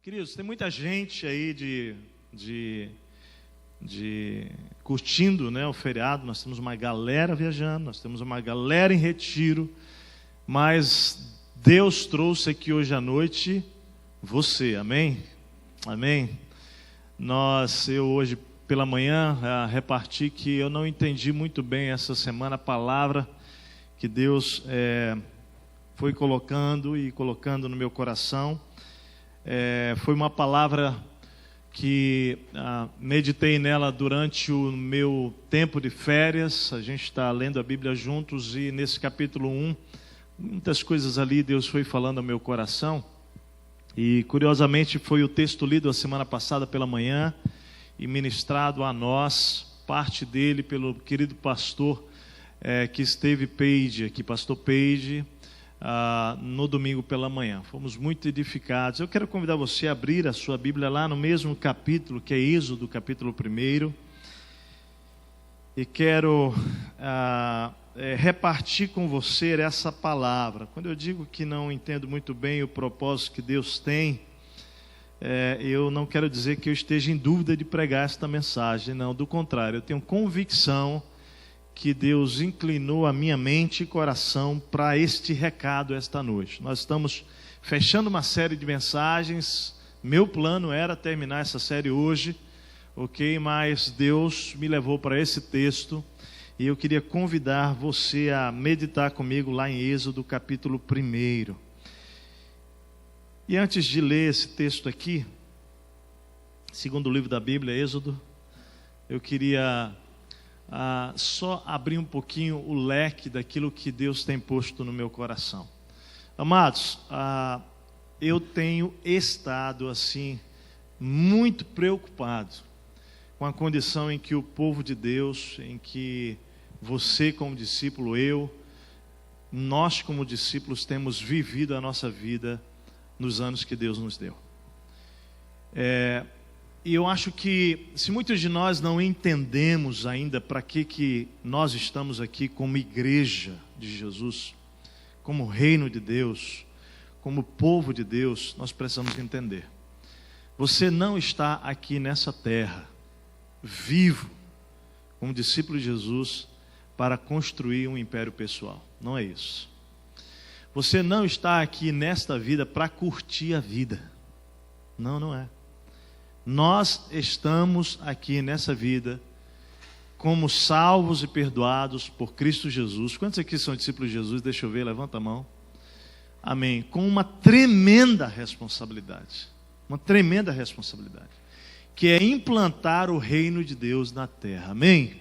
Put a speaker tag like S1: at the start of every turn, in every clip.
S1: Queridos, tem muita gente aí curtindo, né, o feriado. Nós temos uma galera viajando, nós temos uma galera em retiro, mas Deus trouxe aqui hoje à noite você, amém? Amém? Eu hoje pela manhã reparti que eu não entendi muito bem essa semana a palavra que Deus foi colocando no meu coração. Foi uma palavra que meditei nela durante o meu tempo de férias. A gente está lendo a Bíblia juntos e nesse capítulo 1, muitas coisas ali Deus foi falando ao meu coração. E curiosamente foi o texto lido a semana passada pela manhã e ministrado a nós, parte dele pelo querido pastor que esteve aqui, pastor Page, no domingo pela manhã. Fomos muito edificados. Eu quero convidar você a abrir a sua Bíblia lá no mesmo capítulo, que é Êxodo, capítulo 1. E quero repartir com você essa palavra. Quando eu digo que não entendo muito bem o propósito que Deus tem, eu não quero dizer que eu esteja em dúvida de pregar esta mensagem. Não, do contrário, eu tenho convicção que Deus inclinou a minha mente e coração para este recado esta noite. Nós estamos fechando uma série de mensagens. Meu plano era terminar essa série hoje, ok? Mas Deus me levou para esse texto e eu queria convidar você a meditar comigo lá em Êxodo capítulo 1. E antes de ler esse texto aqui, segundo o livro da Bíblia, Êxodo, eu queria só abrir um pouquinho o leque daquilo que Deus tem posto no meu coração. Amados, eu tenho estado assim muito preocupado com a condição em que o povo de Deus, em que você como discípulo, nós como discípulos temos vivido a nossa vida nos anos que Deus nos deu. E eu acho que se muitos de nós não entendemos ainda para que nós estamos aqui como igreja de Jesus, como reino de Deus, como povo de Deus, nós precisamos entender. Você não está aqui nessa terra, vivo, como discípulo de Jesus, para construir um império pessoal. Não é isso. Você não está aqui nesta vida para curtir a vida. Não, não é. Nós estamos aqui nessa vida como salvos e perdoados por Cristo Jesus. Quantos aqui são discípulos de Jesus? Deixa eu ver, levanta a mão. Amém. Com uma tremenda responsabilidade. Uma tremenda responsabilidade. Que é implantar o reino de Deus na terra. Amém?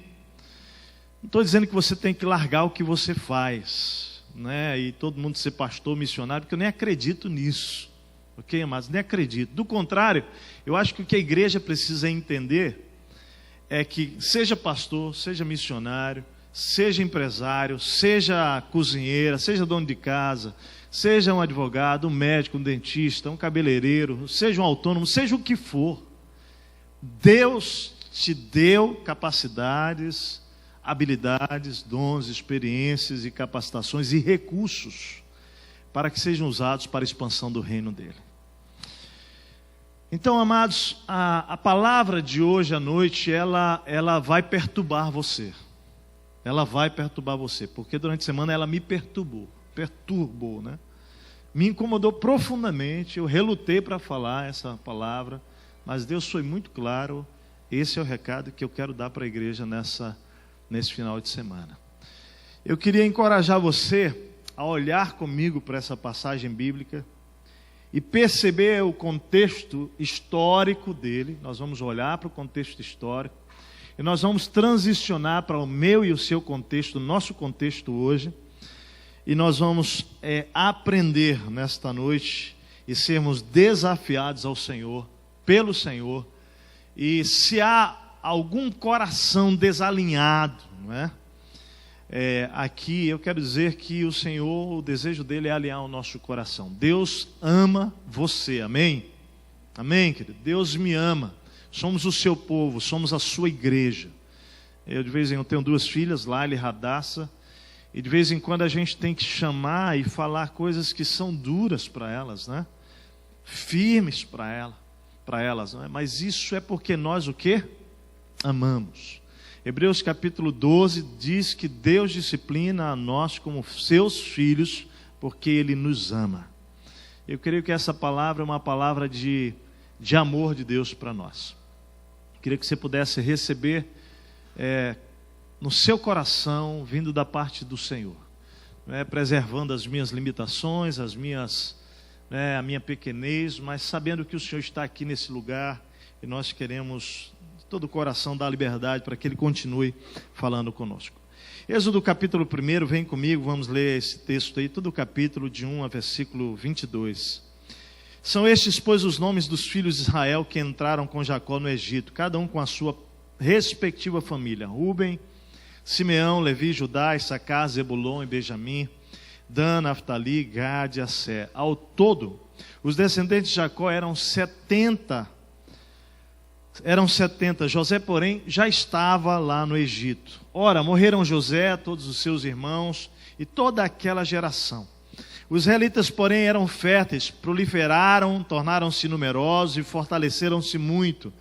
S1: Não estou dizendo que você tem que largar o que você faz, né? E todo mundo ser pastor, missionário, porque eu nem acredito nisso. Ok, amados? Nem acredito. Do contrário, eu acho que o que a igreja precisa entender é que seja pastor, seja missionário, seja empresário, seja cozinheira, seja dono de casa, seja um advogado, um médico, um dentista, um cabeleireiro, seja um autônomo, seja o que for, Deus te deu capacidades, habilidades, dons, experiências e capacitações e recursos para que sejam usados para a expansão do reino dele. Então, amados, a palavra de hoje à noite, ela vai perturbar você. Ela vai perturbar você, porque durante a semana ela me perturbou, né? Me incomodou profundamente, eu relutei para falar essa palavra, mas Deus foi muito claro. Esse é o recado que eu quero dar para a igreja nesse final de semana. Eu queria encorajar você a olhar comigo para essa passagem bíblica e perceber o contexto histórico dele. Nós vamos olhar para o contexto histórico e nós vamos transicionar para o meu e o seu contexto, o nosso contexto hoje, e nós vamos aprender nesta noite e sermos desafiados ao Senhor, pelo Senhor. E se há algum coração desalinhado, não é? Aqui eu quero dizer que o Senhor, o desejo dele é alinhar o nosso coração. Deus ama você, amém? Amém, querido? Deus me ama, somos o seu povo, somos a sua igreja. Eu de vez em quando tenho 2 filhas, Laila e Radassa, e de vez em quando a gente tem que chamar e falar coisas que são duras para elas, né? firmes para elas, não é? Mas isso é porque nós o quê? Amamos. Hebreus capítulo 12 diz que Deus disciplina a nós como seus filhos, porque Ele nos ama. Eu creio que essa palavra é uma palavra de amor de Deus para nós. Eu queria que você pudesse receber no seu coração, vindo da parte do Senhor, preservando as minhas limitações, a minha pequenez, mas sabendo que o Senhor está aqui nesse lugar e nós queremos de todo o coração dar liberdade para que Ele continue falando conosco. Êxodo capítulo 1, vem comigo, vamos ler esse texto aí, todo o capítulo de 1 a versículo 22. São estes, pois, os nomes dos filhos de Israel que entraram com Jacó no Egito, cada um com a sua respectiva família: Rúben, Simeão, Levi, Judá, Issacar, Zebulon e Benjamim, Dan, Naftali, Gad e Asser. Ao todo, os descendentes de Jacó eram 70. José, porém, já estava lá no Egito. Ora, morreram José, todos os seus irmãos e toda aquela geração. Os israelitas, porém, eram férteis, proliferaram, tornaram-se numerosos e fortaleceram-se muito,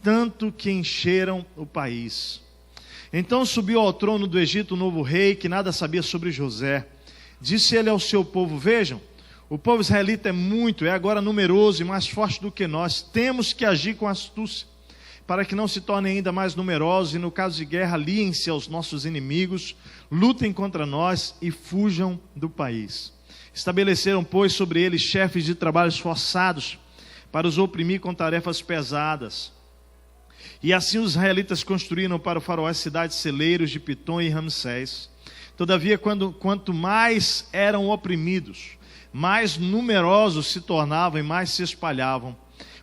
S1: tanto que encheram o país. Então subiu ao trono do Egito um novo rei, que nada sabia sobre José. Disse ele ao seu povo: vejam, o povo israelita é agora numeroso e mais forte do que nós. Temos que agir com astúcia, para que não se tornem ainda mais numerosos, e no caso de guerra, aliem-se aos nossos inimigos, lutem contra nós e fujam do país. Estabeleceram, pois, sobre eles chefes de trabalhos forçados, para os oprimir com tarefas pesadas. E assim os israelitas construíram para o faraó as cidades celeiros de Pitom e Ramsés. Todavia, quanto mais eram oprimidos, mais numerosos se tornavam e mais se espalhavam.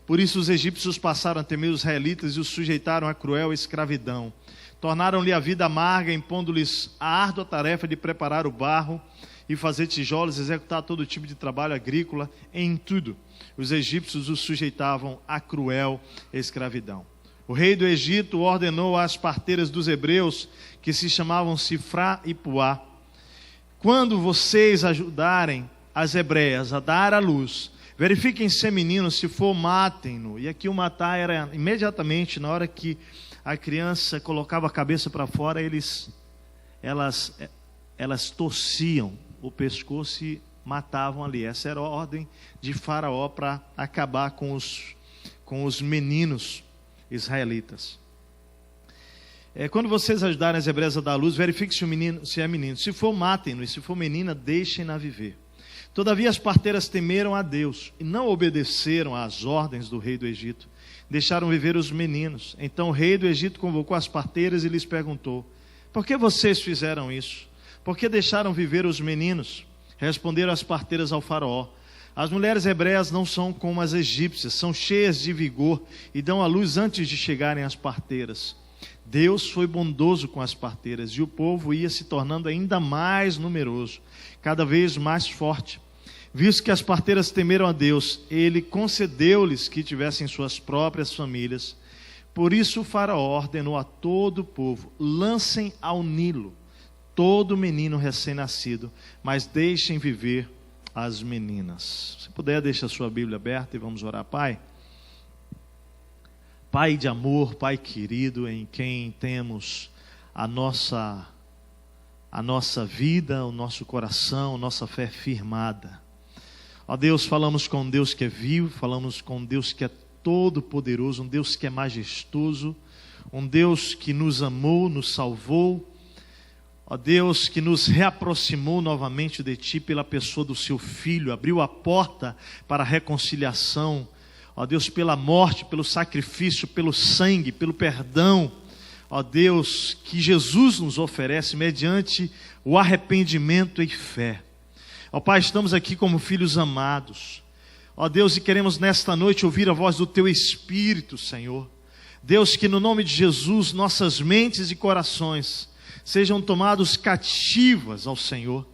S1: Por isso os egípcios passaram a temer os israelitas e os sujeitaram a cruel escravidão. Tornaram-lhe a vida amarga, impondo-lhes a árdua tarefa de preparar o barro e fazer tijolos, executar todo tipo de trabalho agrícola. Em tudo, os egípcios os sujeitavam a cruel escravidão. O rei do Egito ordenou às parteiras dos hebreus, que se chamavam Sifrá e Puá: quando vocês ajudarem as hebreias a dar à luz, verifiquem se é menino, se for, matem-no. E aqui o matar era imediatamente, na hora que a criança colocava a cabeça para fora, elas torciam o pescoço e matavam ali. Essa era a ordem de Faraó para acabar com os meninos israelitas. Quando vocês ajudarem as hebreias a dar à luz, verifiquem se é menino. Se for, matem-no, e se for menina, deixem-na viver. Todavia as parteiras temeram a Deus e não obedeceram às ordens do rei do Egito. Deixaram viver os meninos. Então o rei do Egito convocou as parteiras e lhes perguntou: por que vocês fizeram isso? Por que deixaram viver os meninos? Responderam as parteiras ao faraó: as mulheres hebreias não são como as egípcias, são cheias de vigor e dão à luz antes de chegarem às parteiras. Deus foi bondoso com as parteiras e o povo ia se tornando ainda mais numeroso, cada vez mais forte. Visto que as parteiras temeram a Deus, Ele concedeu-lhes que tivessem suas próprias famílias. Por isso o faraó ordenou a todo o povo: lancem ao Nilo todo menino recém-nascido, mas deixem viver as meninas. Se puder, deixa a sua Bíblia aberta e vamos orar. Pai de amor, Pai querido, em quem temos a nossa vida, o nosso coração, a nossa fé firmada. Ó Deus, falamos com Deus que é vivo, falamos com Deus que é todo poderoso, um Deus que é majestoso, um Deus que nos amou, nos salvou. Ó Deus, que nos reaproximou novamente de Ti pela pessoa do Seu Filho, abriu a porta para a reconciliação. Ó Deus, pela morte, pelo sacrifício, pelo sangue, pelo perdão, ó Deus, que Jesus nos oferece mediante o arrependimento e fé. Ó Pai, estamos aqui como filhos amados, ó Deus, e queremos nesta noite ouvir a voz do Teu Espírito, Senhor. Deus, que no nome de Jesus, nossas mentes e corações sejam tomados cativas ao Senhor,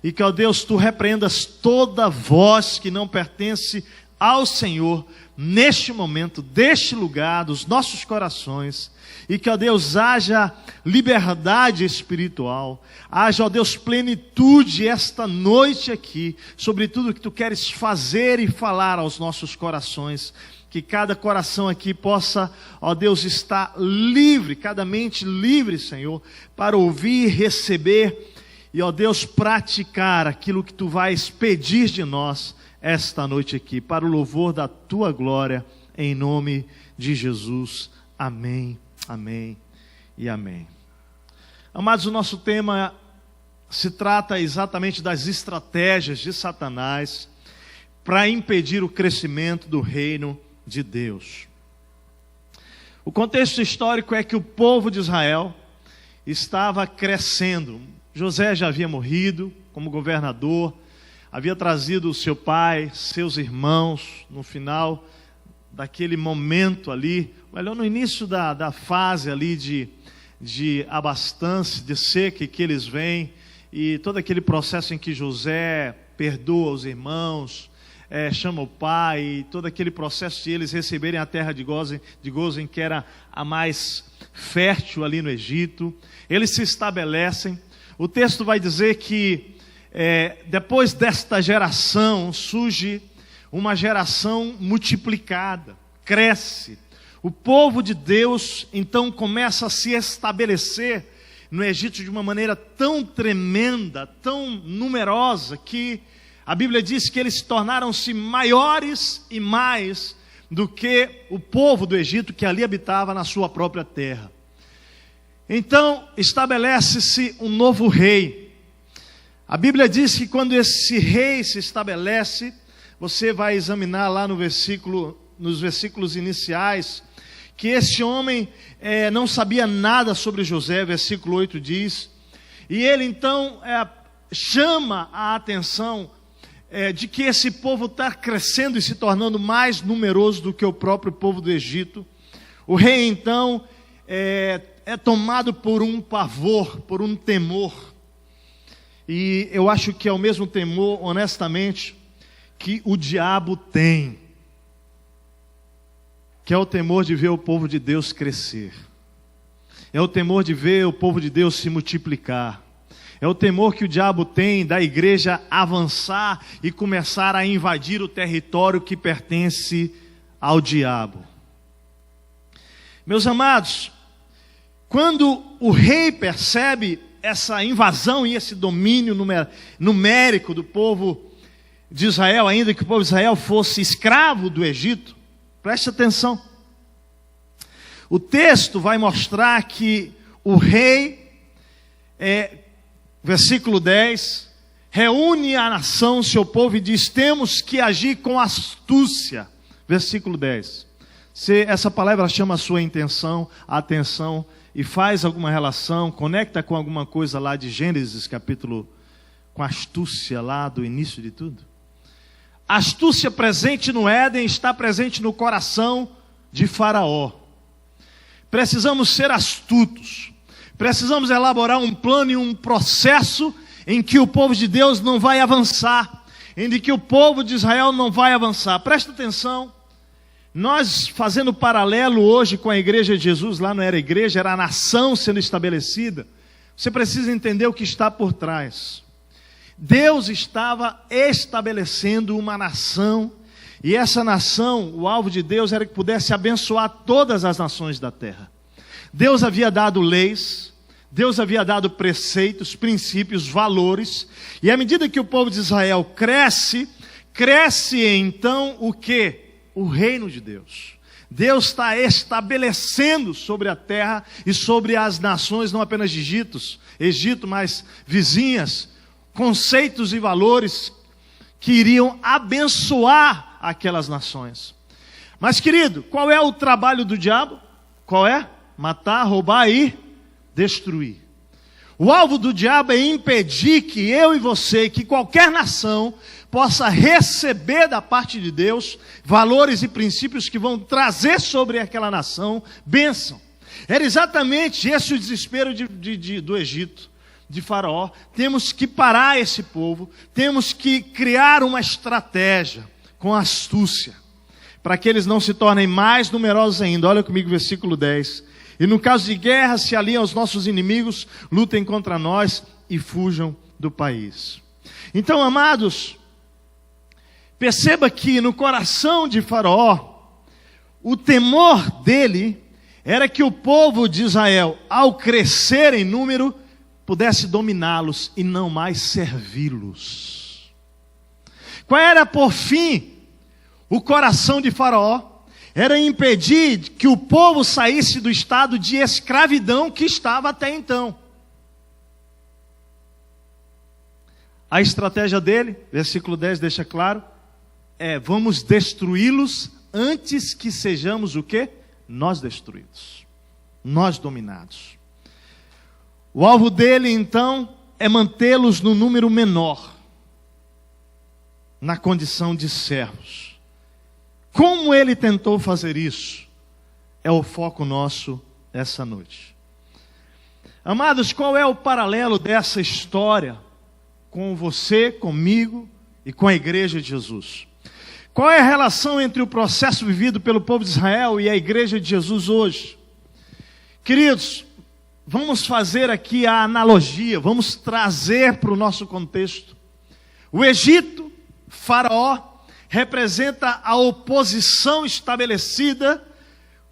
S1: e que, ó Deus, Tu repreendas toda voz que não pertence ao Senhor neste momento, deste lugar, dos nossos corações, e que, ó Deus, haja liberdade espiritual, haja, ó Deus, plenitude esta noite aqui, sobre tudo que Tu queres fazer e falar aos nossos corações, que cada coração aqui possa, ó Deus, estar livre, cada mente livre, Senhor, para ouvir, receber e, ó Deus, praticar aquilo que Tu vais pedir de nós esta noite aqui, para o louvor da Tua glória, em nome de Jesus. Amém, amém e amém. Amados, o nosso tema se trata exatamente das estratégias de Satanás para impedir o crescimento do reino de Deus. O contexto histórico é que o povo de Israel estava crescendo. José já havia morrido como governador, havia trazido o seu pai, seus irmãos, no final daquele momento ali, melhor, no início da fase ali de abastança, de seca que eles vêm, e todo aquele processo em que José perdoa os irmãos, chama o pai, e todo aquele processo de eles receberem a terra de Gozem, que era a mais fértil ali no Egito. Eles se estabelecem. O texto vai dizer que depois desta geração surge uma geração multiplicada, cresce. O povo de Deus então começa a se estabelecer no Egito de uma maneira tão tremenda, tão numerosa, que a Bíblia diz que eles tornaram-se maiores e mais do que o povo do Egito que ali habitava na sua própria terra. Então estabelece-se um novo rei. A Bíblia diz que quando esse rei se estabelece, você vai examinar lá nos versículos iniciais, que esse homem não sabia nada sobre José, versículo 8 diz, e ele então chama a atenção de que esse povo está crescendo e se tornando mais numeroso do que o próprio povo do Egito. O rei então é tomado por um pavor, por um temor. E eu acho que é o mesmo temor, honestamente, que o diabo tem, que é o temor de ver o povo de Deus crescer, é o temor de ver o povo de Deus se multiplicar, é o temor que o diabo tem da igreja avançar e começar a invadir o território que pertence ao diabo. Meus amados, quando o rei percebe essa invasão e esse domínio numérico do povo de Israel, ainda que o povo de Israel fosse escravo do Egito, preste atenção. O texto vai mostrar que o rei, versículo 10, reúne a nação, seu povo, e diz: temos que agir com astúcia. Versículo 10. Se essa palavra chama a sua atenção, e faz alguma relação, conecta com alguma coisa lá de Gênesis, capítulo, com a astúcia lá do início de tudo. A astúcia presente no Éden está presente no coração de Faraó. Precisamos ser astutos, precisamos elaborar um plano e um processo em que o povo de Deus não vai avançar, em que o povo de Israel não vai avançar. Presta atenção. Nós fazendo paralelo hoje com a igreja de Jesus, lá não era igreja, era a nação sendo estabelecida. Você precisa entender o que está por trás. Deus estava estabelecendo uma nação, e essa nação, o alvo de Deus era que pudesse abençoar todas as nações da terra. Deus havia dado leis, Deus havia dado preceitos, princípios, valores, e à medida que o povo de Israel cresce então o quê? O reino de Deus. Deus está estabelecendo sobre a terra e sobre as nações, não apenas de Egito, mas vizinhas, conceitos e valores que iriam abençoar aquelas nações. Mas, querido, qual é o trabalho do diabo? Qual é? Matar, roubar e destruir. O alvo do diabo é impedir que eu e você, que qualquer nação possa receber da parte de Deus valores e princípios que vão trazer sobre aquela nação bênção. Era exatamente esse o desespero do Egito, de Faraó. Temos que parar esse povo, temos que criar uma estratégia. com astúcia, para que eles não se tornem mais numerosos ainda. Olha comigo o versículo 10. E no caso de guerra, se aliam aos nossos inimigos, lutem contra nós e fujam do país. Então, amados, perceba que no coração de Faraó, o temor dele era que o povo de Israel, ao crescer em número, pudesse dominá-los e não mais servi-los. Qual era, por fim, o coração de Faraó? Era impedir que o povo saísse do estado de escravidão que estava até então. A estratégia dele, versículo 10 deixa claro, vamos destruí-los antes que sejamos o quê? Nós destruídos, nós dominados. O alvo dele, então, é mantê-los no número menor, na condição de servos. Como ele tentou fazer isso? É o foco nosso essa noite. Amados, qual é o paralelo dessa história com você, comigo e com a igreja de Jesus? Qual é a relação entre o processo vivido pelo povo de Israel e a igreja de Jesus hoje? Queridos, vamos fazer aqui a analogia, vamos trazer para o nosso contexto. O Egito, Faraó, representa a oposição estabelecida,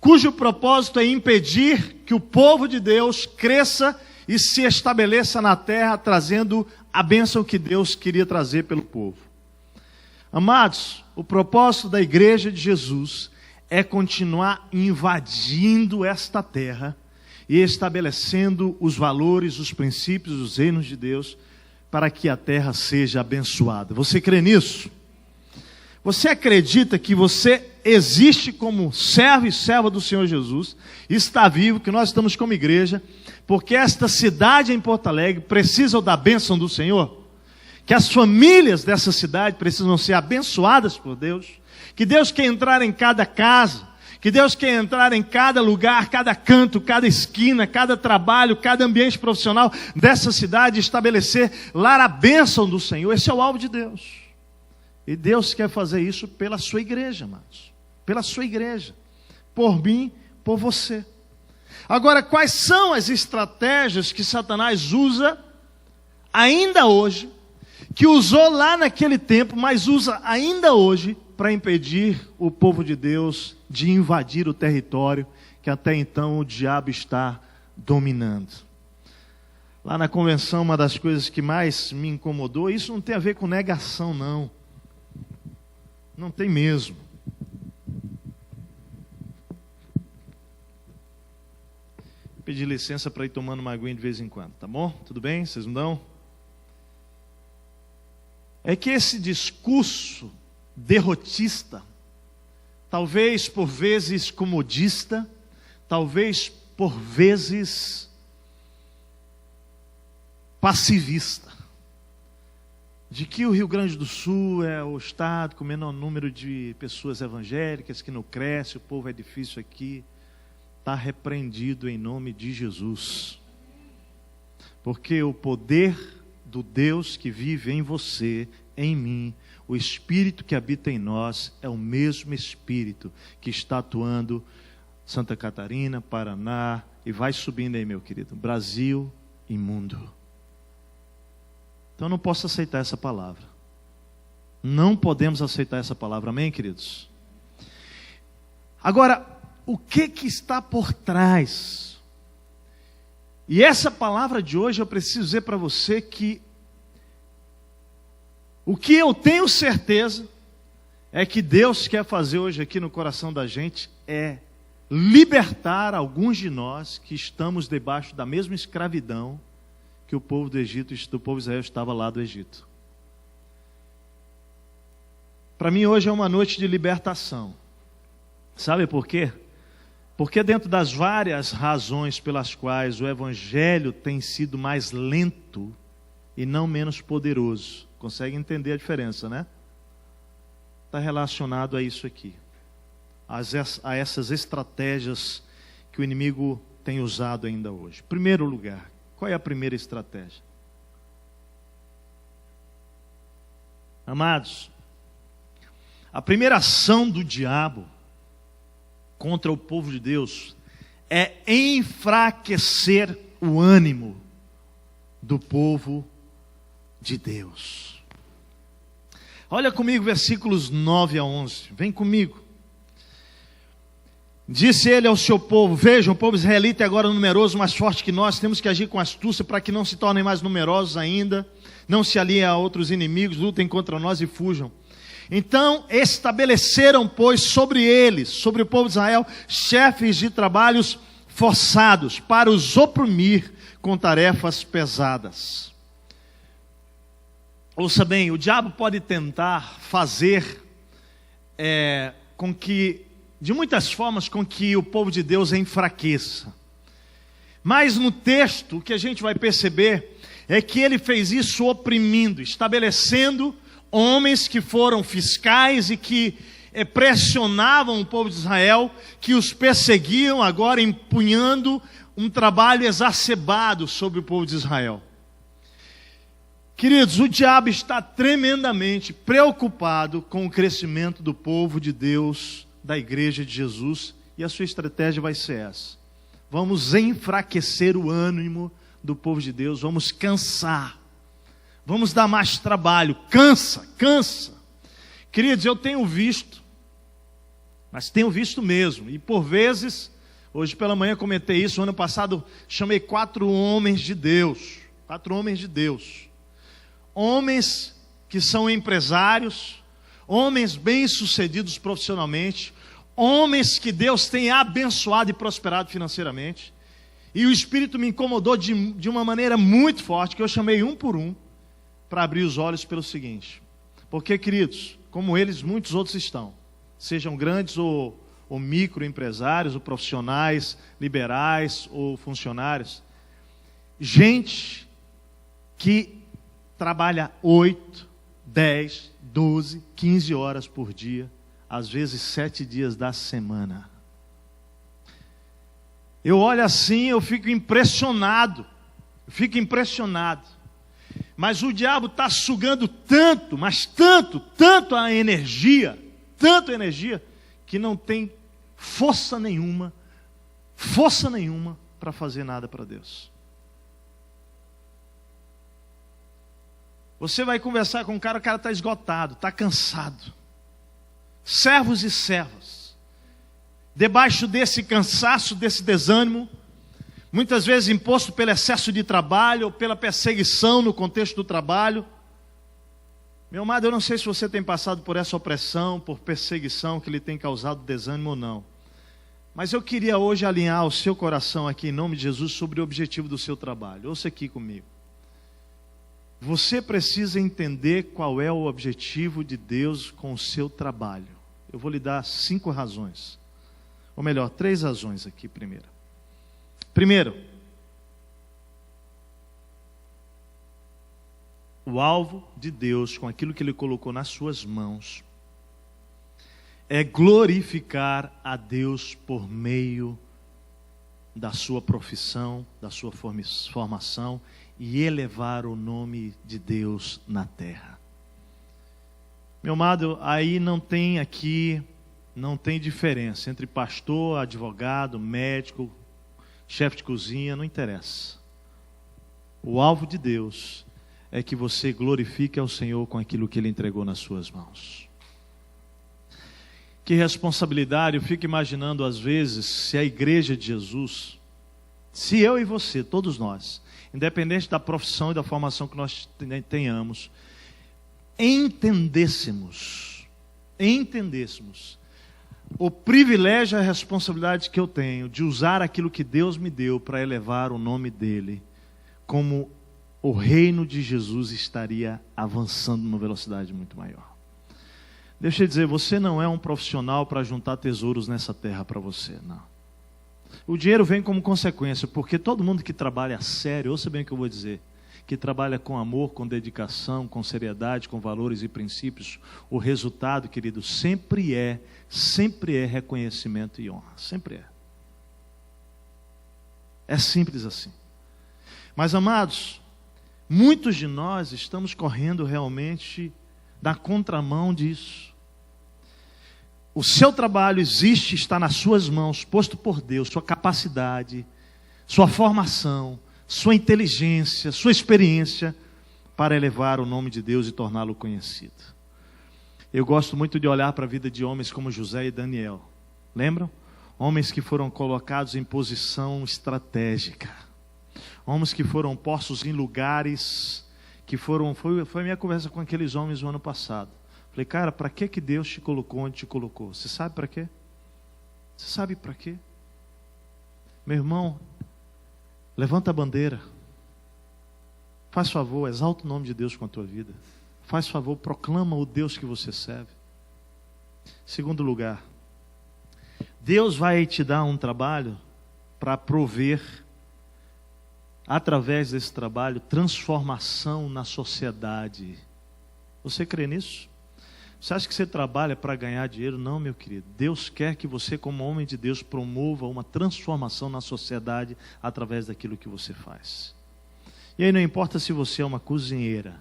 S1: cujo propósito é impedir que o povo de Deus cresça e se estabeleça na terra, trazendo a bênção que Deus queria trazer pelo povo. Amados, o propósito da igreja de Jesus é continuar invadindo esta terra e estabelecendo os valores, os princípios, os reinos de Deus, para que a terra seja abençoada. Você crê nisso? Você acredita que você existe como servo e serva do Senhor Jesus, está vivo, que nós estamos como igreja, porque esta cidade em Porto Alegre precisa da bênção do Senhor? Que as famílias dessa cidade precisam ser abençoadas por Deus, que Deus quer entrar em cada casa, que Deus quer entrar em cada lugar, cada canto, cada esquina, cada trabalho, cada ambiente profissional dessa cidade, estabelecer lá a bênção do Senhor. Esse é o alvo de Deus. E Deus quer fazer isso pela sua igreja, amados. Pela sua igreja. Por mim, por você. Agora, quais são as estratégias que Satanás usa ainda hoje, que usou lá naquele tempo, mas usa ainda hoje, para impedir o povo de Deus de invadir o território que até então o diabo está dominando? Lá na convenção, uma das coisas que mais me incomodou, isso não tem a ver com negação, não. Não tem mesmo. Vou pedir licença para ir tomando uma aguinha de vez em quando, tá bom? Tudo bem? Vocês não dão? É que esse discurso derrotista, talvez por vezes comodista, talvez por vezes passivista, de que o Rio Grande do Sul é o estado com o menor número de pessoas evangélicas, que não cresce, o povo é difícil aqui, está repreendido em nome de Jesus. Porque o poder do Deus que vive em você, em mim, o Espírito que habita em nós, é o mesmo Espírito que está atuando Santa Catarina, Paraná, e vai subindo aí, meu querido, Brasil e mundo. Então eu não posso aceitar essa palavra. Não podemos aceitar essa palavra, amém, queridos? Agora, o que está por trás? E essa palavra de hoje eu preciso dizer para você que o que eu tenho certeza é que Deus quer fazer hoje aqui no coração da gente é libertar alguns de nós que estamos debaixo da mesma escravidão que o povo do Egito, do povo de Israel estava lá do Egito. Para mim hoje é uma noite de libertação. Sabe por quê? Porque dentro das várias razões pelas quais o Evangelho tem sido mais lento e não menos poderoso, consegue entender a diferença, né? Está relacionado a isso aqui, a essas estratégias que o inimigo tem usado ainda hoje. Primeiro lugar, qual é a primeira estratégia? Amados, A primeira ação do diabo contra o povo de Deus é enfraquecer o ânimo do povo de Deus. Olha comigo versículos 9 a 11. Vem comigo. Disse ele ao seu povo: vejam, o povo israelita é agora numeroso, mais forte que nós. Temos que agir com astúcia para que não se tornem mais numerosos ainda. Não se aliem a outros inimigos, lutem contra nós e fujam. Então estabeleceram, pois, sobre eles, sobre o povo de Israel, chefes de trabalhos forçados, para os oprimir com tarefas pesadas. Ouça bem, o diabo pode tentar fazer com que, de muitas formas, com que o povo de Deus enfraqueça. Mas no texto, o que a gente vai perceber é que ele fez isso oprimindo, estabelecendo homens que foram fiscais e que pressionavam o povo de Israel, que os perseguiam, agora empunhando um trabalho exacerbado sobre o povo de Israel. Queridos, o diabo está tremendamente preocupado com o crescimento do povo de Deus, da igreja de Jesus, e a sua estratégia vai ser essa: vamos enfraquecer o ânimo do povo de Deus, vamos cansar, vamos dar mais trabalho, cansa. Queridos, eu tenho visto, mas tenho visto mesmo, e por vezes, hoje pela manhã comentei isso, ano passado chamei 4 homens de Deus, homens que são empresários, homens bem-sucedidos profissionalmente, homens que Deus tem abençoado e prosperado financeiramente, e o Espírito me incomodou de uma maneira muito forte, que eu chamei um por um, para abrir os olhos pelo seguinte: porque, queridos, como eles, muitos outros estão, sejam grandes ou microempresários, ou profissionais, liberais ou funcionários, gente que trabalha 8, 10, 12, 15 horas por dia, às vezes 7 dias da semana. Eu olho assim, eu fico impressionado. Mas o diabo está sugando tanto, mas tanto a energia, que não tem força nenhuma para fazer nada para Deus. Você vai conversar com o cara está esgotado, está cansado. Servos e servas, debaixo desse cansaço, desse desânimo, muitas vezes imposto pelo excesso de trabalho, ou pela perseguição no contexto do trabalho. Meu amado, eu não sei se você tem passado por essa opressão, por perseguição que lhe tem causado desânimo ou não. Mas eu queria hoje alinhar o seu coração aqui, em nome de Jesus, sobre o objetivo do seu trabalho. Ouça aqui comigo. Você precisa entender qual é o objetivo de Deus com o seu trabalho. Eu vou lhe dar 5 razões. Ou melhor, 3 razões aqui primeiro. Primeiro, o alvo de Deus com aquilo que Ele colocou nas suas mãos é glorificar a Deus por meio da sua profissão, da sua formação, e elevar o nome de Deus na terra. Meu amado, aí não tem diferença entre pastor, advogado, médico, chefe de cozinha, não interessa. O alvo de Deus é que você glorifique ao Senhor com aquilo que Ele entregou nas suas mãos. Que responsabilidade, eu fico imaginando às vezes, se a igreja de Jesus, se eu e você, todos nós, independente da profissão e da formação que nós tenhamos, entendêssemos o privilégio e a responsabilidade que eu tenho de usar aquilo que Deus me deu para elevar o nome dEle, como o reino de Jesus estaria avançando numa velocidade muito maior. Deixa eu dizer, você não é um profissional para juntar tesouros nessa terra para você, não. O dinheiro vem como consequência, porque todo mundo que trabalha sério, ouça bem o que eu vou dizer, que trabalha com amor, com dedicação, com seriedade, com valores e princípios, o resultado, querido, sempre é reconhecimento e honra, sempre é. É simples assim. Mas, amados, muitos de nós estamos correndo realmente na contramão disso. O seu trabalho existe, está nas suas mãos, posto por Deus, sua capacidade, sua formação, sua inteligência, sua experiência, para elevar o nome de Deus e torná-lo conhecido. Eu gosto muito de olhar para a vida de homens como José e Daniel. Lembram? Homens que foram colocados em posição estratégica. Homens que foram postos em lugares que foram... Foi a minha conversa com aqueles homens no ano passado. Falei, cara, para que Deus te colocou onde te colocou? Você sabe para quê? Você sabe para quê? Meu irmão, levanta a bandeira. Faz favor, exalta o nome de Deus com a tua vida. Faz favor, proclama o Deus que você serve. Segundo lugar, Deus vai te dar um trabalho para prover, através desse trabalho, transformação na sociedade. Você crê nisso? Você acha que você trabalha para ganhar dinheiro? Não, meu querido. Deus quer que você, como homem de Deus, promova uma transformação na sociedade através daquilo que você faz. E aí não importa se você é uma cozinheira.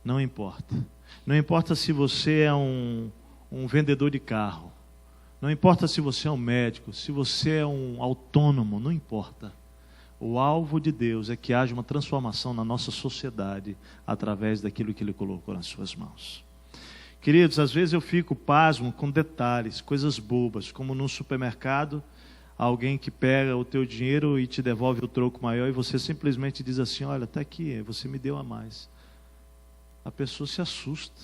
S1: Não importa. Não importa se você é um vendedor de carro. Não importa se você é um médico, se você é um autônomo, não importa. O alvo de Deus é que haja uma transformação na nossa sociedade através daquilo que Ele colocou nas suas mãos. Queridos, às vezes eu fico pasmo com detalhes, coisas bobas, como num supermercado, alguém que pega o teu dinheiro e te devolve o troco maior e você simplesmente diz assim, olha, está aqui, você me deu a mais. A pessoa se assusta,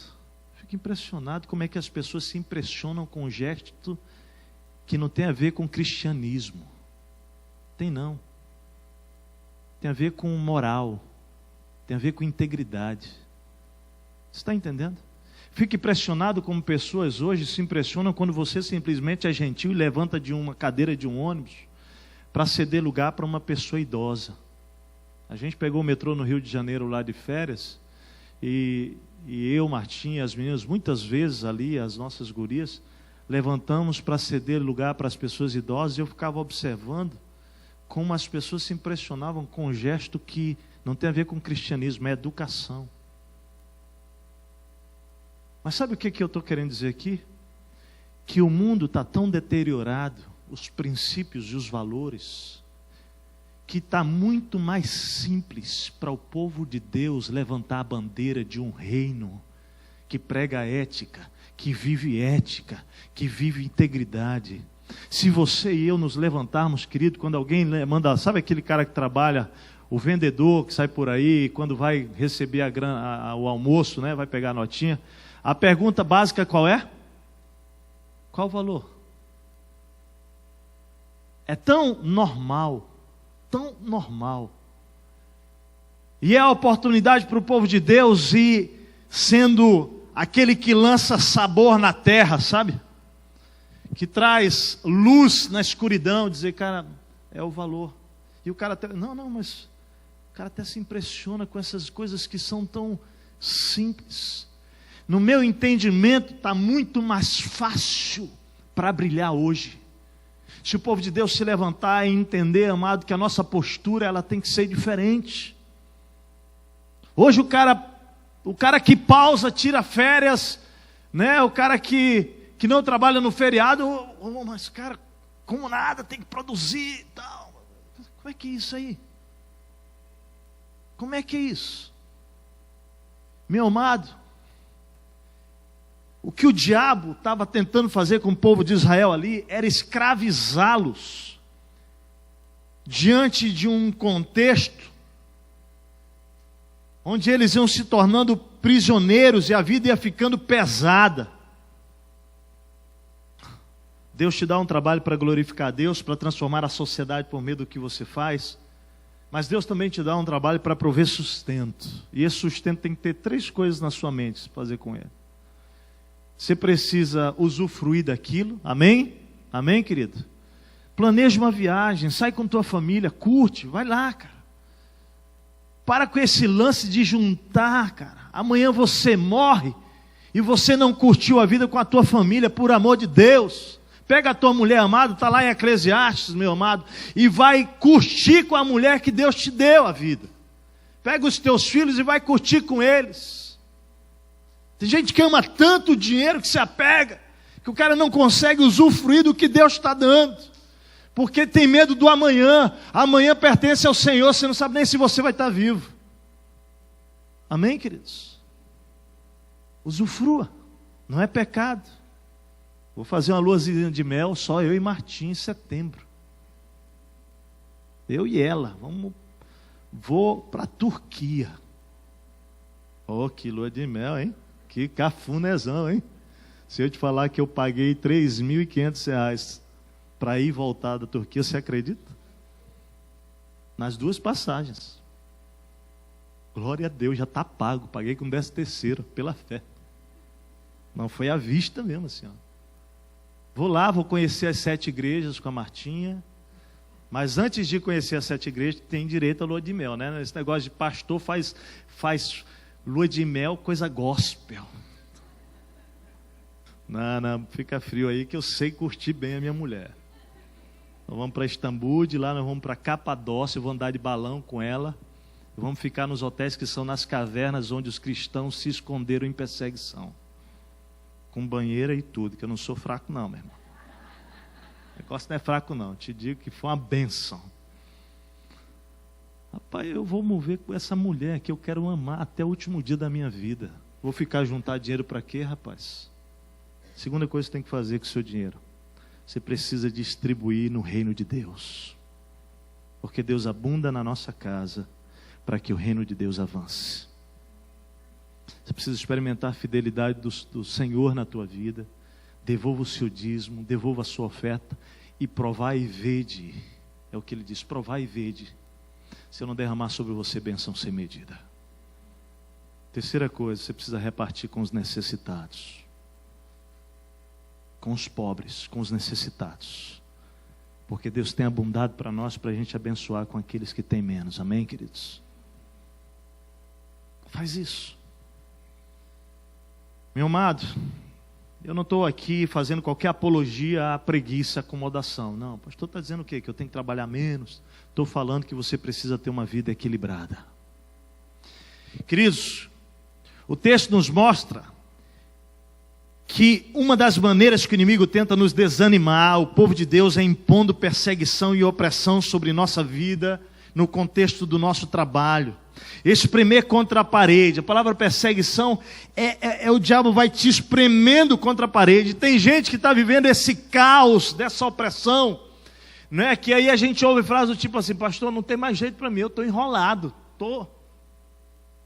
S1: fica impressionado como é que as pessoas se impressionam com um gesto que não tem a ver com cristianismo. Tem não. Tem a ver com moral, tem a ver com integridade. Você está entendendo? Fica impressionado como pessoas hoje se impressionam quando você simplesmente é gentil e levanta de uma cadeira de um ônibus para ceder lugar para uma pessoa idosa. A gente pegou o metrô no Rio de Janeiro lá de férias e eu, Martim e as meninas, muitas vezes ali, as nossas gurias, levantamos para ceder lugar para as pessoas idosas e eu ficava observando como as pessoas se impressionavam com um gesto que não tem a ver com cristianismo, é educação. Mas sabe o que eu estou querendo dizer aqui? Que o mundo está tão deteriorado, os princípios e os valores, que está muito mais simples para o povo de Deus levantar a bandeira de um reino que prega ética, que vive integridade. Se você e eu nos levantarmos, querido, quando alguém manda, sabe aquele cara que trabalha, o vendedor que sai por aí, quando vai receber o almoço, né, vai pegar a notinha, a pergunta básica qual é? Qual o valor? É tão normal, e é a oportunidade para o povo de Deus ir sendo aquele que lança sabor na terra, sabe? Que traz luz na escuridão, dizer, cara, é o valor. E o cara até, mas o cara até se impressiona com essas coisas que são tão simples. No meu entendimento, está muito mais fácil para brilhar hoje. Se o povo de Deus se levantar e entender, amado, que a nossa postura ela tem que ser diferente. Hoje o cara que pausa, tira férias, né? O cara que não trabalha no feriado, mas cara, como nada, tem que produzir e tal. Como é que é isso aí? Como é que é isso? Meu amado, o que o diabo estava tentando fazer com o povo de Israel ali era escravizá-los diante de um contexto onde eles iam se tornando prisioneiros e a vida ia ficando pesada. Deus te dá um trabalho para glorificar a Deus, para transformar a sociedade por meio do que você faz, mas Deus também te dá um trabalho para prover sustento, e esse sustento tem que ter 3 coisas na sua mente para fazer com ele. Você precisa usufruir daquilo, amém? Amém, querido? Planeja uma viagem, sai com tua família, curte, vai lá, cara. Para com esse lance de juntar, cara. Amanhã você morre e você não curtiu a vida com a tua família, por amor de Deus. Pega a tua mulher amada, está lá em Eclesiastes, meu amado, e vai curtir com a mulher que Deus te deu a vida. Pega os teus filhos e vai curtir com eles. Tem gente que ama tanto o dinheiro que se apega, que o cara não consegue usufruir do que Deus está dando, porque tem medo do amanhã. Amanhã pertence ao Senhor, você não sabe nem se você vai estar vivo. Amém, queridos? Usufrua, não é pecado. Vou fazer uma luazinha de mel, só eu e Martim, em setembro. Eu e ela, vou para a Turquia. Oh, que lua de mel, hein? Que cafunezão, hein? Se eu te falar que eu paguei R$3.500 para ir e voltar da Turquia, você acredita? Nas 2 passagens. Glória a Deus, já está pago. Paguei com 13º, pela fé. Não foi à vista mesmo, assim, ó. Vou lá, vou conhecer as 7 igrejas com a Martinha. Mas antes de conhecer as 7 igrejas, tem direito à lua de mel, né? Esse negócio de pastor faz lua de mel, coisa gospel. Não, fica frio aí que eu sei curtir bem a minha mulher. Nós vamos para Istambul, de lá nós vamos para Capadócia, eu vou andar de balão com ela. Vamos ficar nos hotéis que são nas cavernas onde os cristãos se esconderam em perseguição. Com banheira e tudo, que eu não sou fraco não, meu irmão. O negócio não é fraco não, te digo que foi uma bênção. Rapaz, eu vou mover com essa mulher que eu quero amar até o último dia da minha vida. Vou ficar juntar dinheiro para quê, rapaz? Segunda coisa que você tem que fazer com o seu dinheiro. Você precisa distribuir no reino de Deus. Porque Deus abunda na nossa casa para que o reino de Deus avance. Você precisa experimentar a fidelidade do Senhor na tua vida. Devolva o seu dízimo, devolva a sua oferta e provai e vede. É o que ele diz, provai e vede. Se eu não derramar sobre você bênção sem medida. Terceira coisa, você precisa repartir com os necessitados. Com os pobres, com os necessitados. Porque Deus tem abundado para nós, para a gente abençoar com aqueles que têm menos. Amém, queridos? Faz isso. Meu amado, eu não estou aqui fazendo qualquer apologia à preguiça, à acomodação. Não, o pastor está dizendo o quê? Que eu tenho que trabalhar menos. Estou falando que você precisa ter uma vida equilibrada. Queridos, o texto nos mostra que uma das maneiras que o inimigo tenta nos desanimar, o povo de Deus, é impondo perseguição e opressão sobre nossa vida, no contexto do nosso trabalho. Espremer contra a parede. A palavra perseguição é o diabo vai te espremendo contra a parede. Tem gente que está vivendo esse caos, dessa opressão, não é? Que aí a gente ouve frases do tipo assim: pastor, não tem mais jeito para mim, eu estou enrolado,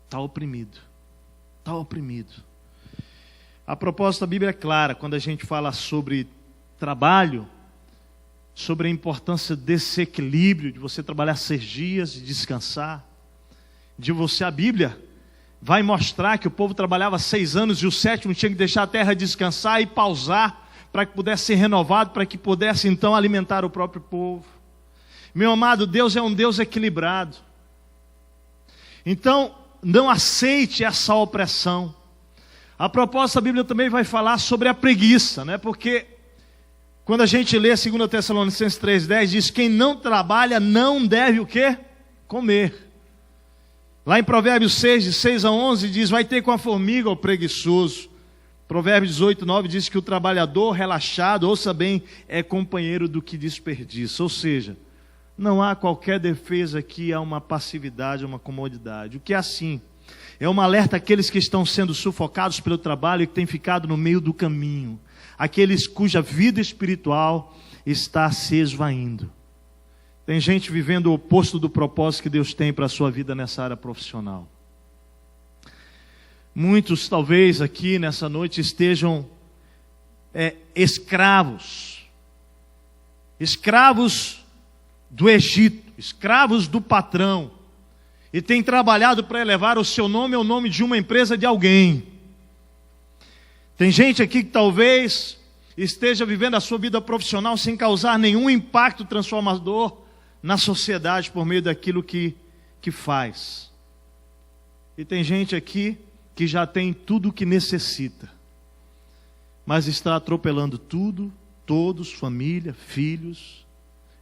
S1: está oprimido, está oprimido. A proposta da Bíblia é clara quando a gente fala sobre trabalho, sobre a importância desse equilíbrio, de você trabalhar 6 dias e descansar. A Bíblia vai mostrar que o povo trabalhava 6 anos e o 7º tinha que deixar a terra descansar e pausar para que pudesse ser renovado, para que pudesse então alimentar o próprio povo. Meu amado, Deus é um Deus equilibrado. Então, não aceite essa opressão. A proposta da Bíblia também vai falar sobre a preguiça, né? Porque quando a gente lê 2 Tessalonicenses 3,10, diz: quem não trabalha não deve o quê? Comer. Lá em Provérbios 6, de 6 a 11, diz: vai ter com a formiga o preguiçoso. Provérbios 18, 9 diz que o trabalhador relaxado, ouça bem, é companheiro do que desperdiça. Ou seja, não há qualquer defesa aqui a uma passividade, a uma comodidade. O que é assim? É um alerta àqueles que estão sendo sufocados pelo trabalho e que têm ficado no meio do caminho. Aqueles cuja vida espiritual está se esvaindo. Tem gente vivendo o oposto do propósito que Deus tem para a sua vida nessa área profissional. Muitos talvez aqui nessa noite estejam escravos do Egito, escravos do patrão, e têm trabalhado para elevar o seu nome ao nome de uma empresa de alguém. Tem gente aqui que talvez esteja vivendo a sua vida profissional sem causar nenhum impacto transformador na sociedade por meio daquilo que faz. E tem gente aqui que já tem tudo o que necessita, mas está atropelando tudo, todos, família, filhos,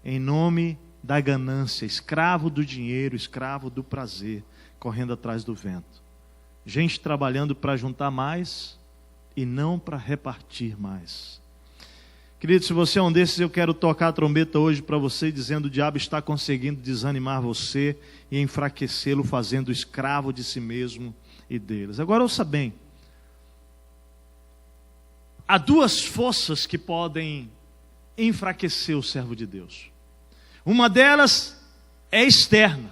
S1: em nome da ganância, escravo do dinheiro, escravo do prazer, correndo atrás do vento. Gente trabalhando para juntar mais e não para repartir mais. Querido, se você é um desses, eu quero tocar a trombeta hoje para você, dizendo: o diabo está conseguindo desanimar você e enfraquecê-lo, fazendo escravo de si mesmo e deles. Agora ouça bem. Há duas forças que podem enfraquecer o servo de Deus. Uma delas é externa.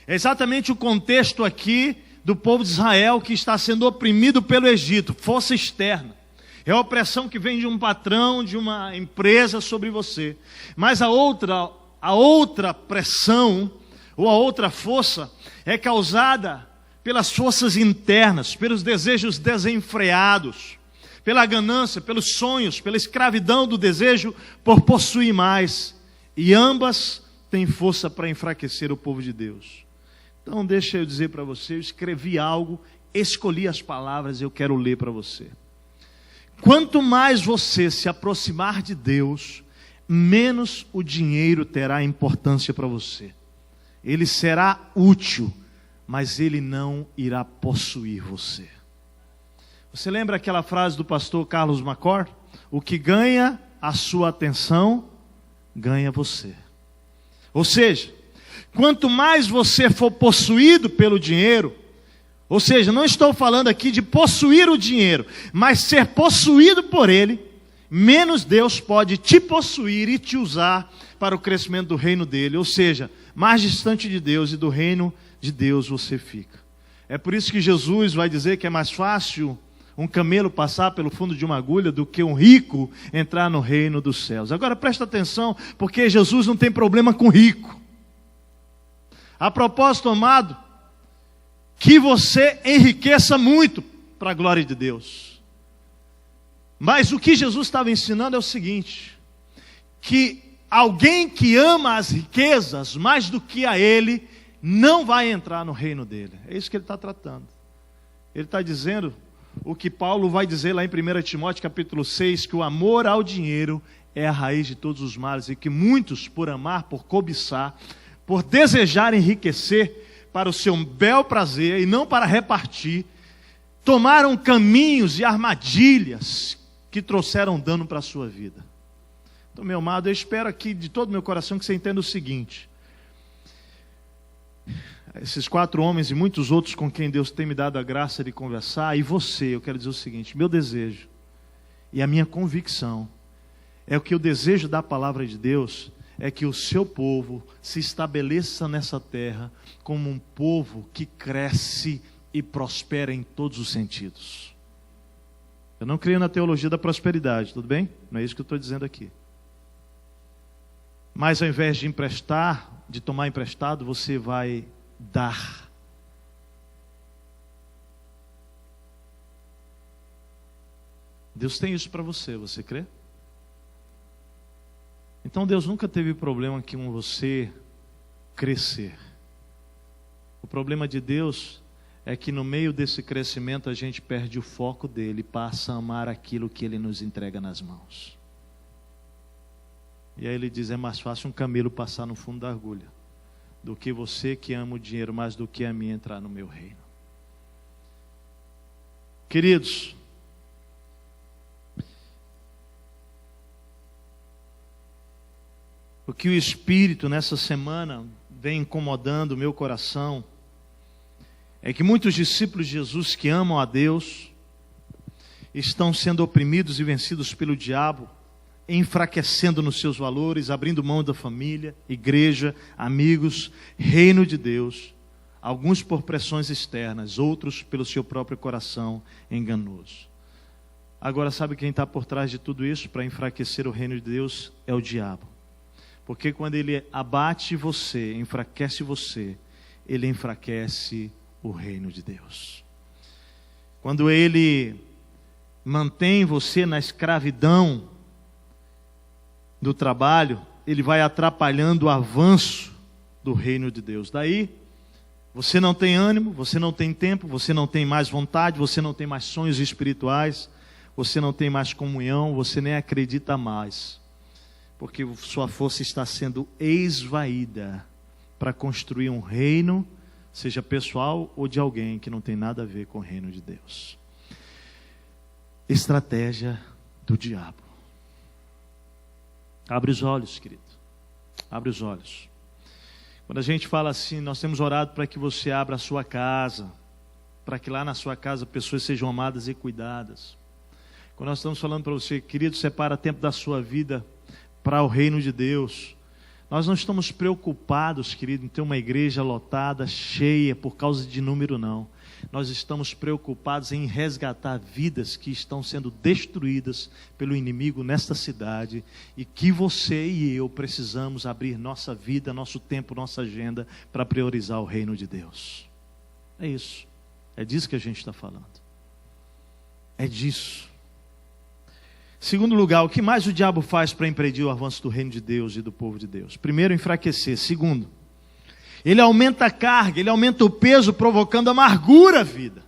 S1: É exatamente o contexto aqui do povo de Israel que está sendo oprimido pelo Egito, força externa. É a opressão que vem de um patrão, de uma empresa sobre você. Mas a outra pressão, ou a outra força, é causada pelas forças internas, pelos desejos desenfreados, pela ganância, pelos sonhos, pela escravidão do desejo por possuir mais. E ambas têm força para enfraquecer o povo de Deus. Então deixa eu dizer para você, eu escrevi algo, escolhi as palavras e eu quero ler para você. Quanto mais você se aproximar de Deus, menos o dinheiro terá importância para você. Ele será útil, mas ele não irá possuir você. Você lembra aquela frase do pastor Carlos McCord? O que ganha a sua atenção, ganha você. Ou seja, quanto mais você for possuído pelo dinheiro, ou seja, não estou falando aqui de possuir o dinheiro, mas ser possuído por ele, menos Deus pode te possuir e te usar para o crescimento do reino dele. Ou seja, mais distante de Deus e do reino de Deus você fica. É por isso que Jesus vai dizer que é mais fácil um camelo passar pelo fundo de uma agulha do que um rico entrar no reino dos céus. Agora presta atenção, porque Jesus não tem problema com rico. A propósito, amado, que você enriqueça muito para a glória de Deus. Mas o que Jesus estava ensinando é o seguinte: que alguém que ama as riquezas mais do que a ele, não vai entrar no reino dele. É isso que ele está tratando. Ele está dizendo o que Paulo vai dizer lá em 1 Timóteo capítulo 6, que o amor ao dinheiro é a raiz de todos os males, e que muitos, por amar, por cobiçar, por desejar enriquecer para o seu bel prazer e não para repartir, tomaram caminhos e armadilhas que trouxeram dano para a sua vida. Então, meu amado, eu espero aqui de todo meu coração que você entenda o seguinte: esses 4 homens e muitos outros com quem Deus tem me dado a graça de conversar, e você, eu quero dizer o seguinte: meu desejo e a minha convicção é que o desejo da palavra de Deus é que o seu povo se estabeleça nessa terra como um povo que cresce e prospera em todos os sentidos. Eu não creio na teologia da prosperidade, tudo bem? Não é isso que eu estou dizendo aqui. Mas ao invés de emprestar, de tomar emprestado, você vai dar. Deus tem isso para você, você crê? Então Deus nunca teve problema com você crescer. O problema de Deus é que no meio desse crescimento a gente perde o foco dele e passa a amar aquilo que ele nos entrega nas mãos. E aí ele diz: é mais fácil um camelo passar no fundo da agulha do que você que ama o dinheiro mais do que a mim entrar no meu reino. Queridos, o que o Espírito nessa semana vem incomodando o meu coração é que muitos discípulos de Jesus que amam a Deus estão sendo oprimidos e vencidos pelo diabo, enfraquecendo nos seus valores, abrindo mão da família, igreja, amigos, reino de Deus, alguns por pressões externas, outros pelo seu próprio coração enganoso. Agora, sabe quem está por trás de tudo isso para enfraquecer o reino de Deus? É o diabo. Porque quando ele abate você, enfraquece você, ele enfraquece o reino de Deus. Quando ele mantém você na escravidão do trabalho, ele vai atrapalhando o avanço do reino de Deus. Daí, você não tem ânimo, você não tem tempo, você não tem mais vontade, você não tem mais sonhos espirituais, você não tem mais comunhão, você nem acredita mais. Porque sua força está sendo esvaída para construir um reino, seja pessoal ou de alguém que não tem nada a ver com o reino de Deus. Estratégia do diabo. Abre os olhos, querido. Abre os olhos. Quando a gente fala assim, nós temos orado para que você abra a sua casa, para que lá na sua casa pessoas sejam amadas e cuidadas. Quando nós estamos falando para você, querido, separa tempo da sua vida para o reino de Deus. Nós não estamos preocupados, querido, em ter uma igreja lotada, cheia, por causa de número, não. Nós estamos preocupados em resgatar vidas que estão sendo destruídas pelo inimigo nesta cidade e que você e eu precisamos abrir nossa vida, nosso tempo, nossa agenda para priorizar o reino de Deus. É isso. É disso que a gente está falando. É disso. Segundo lugar, o que mais o diabo faz para impedir o avanço do reino de Deus e do povo de Deus? Primeiro, enfraquecer. Segundo, ele aumenta a carga, ele aumenta o peso, provocando amargura à vida.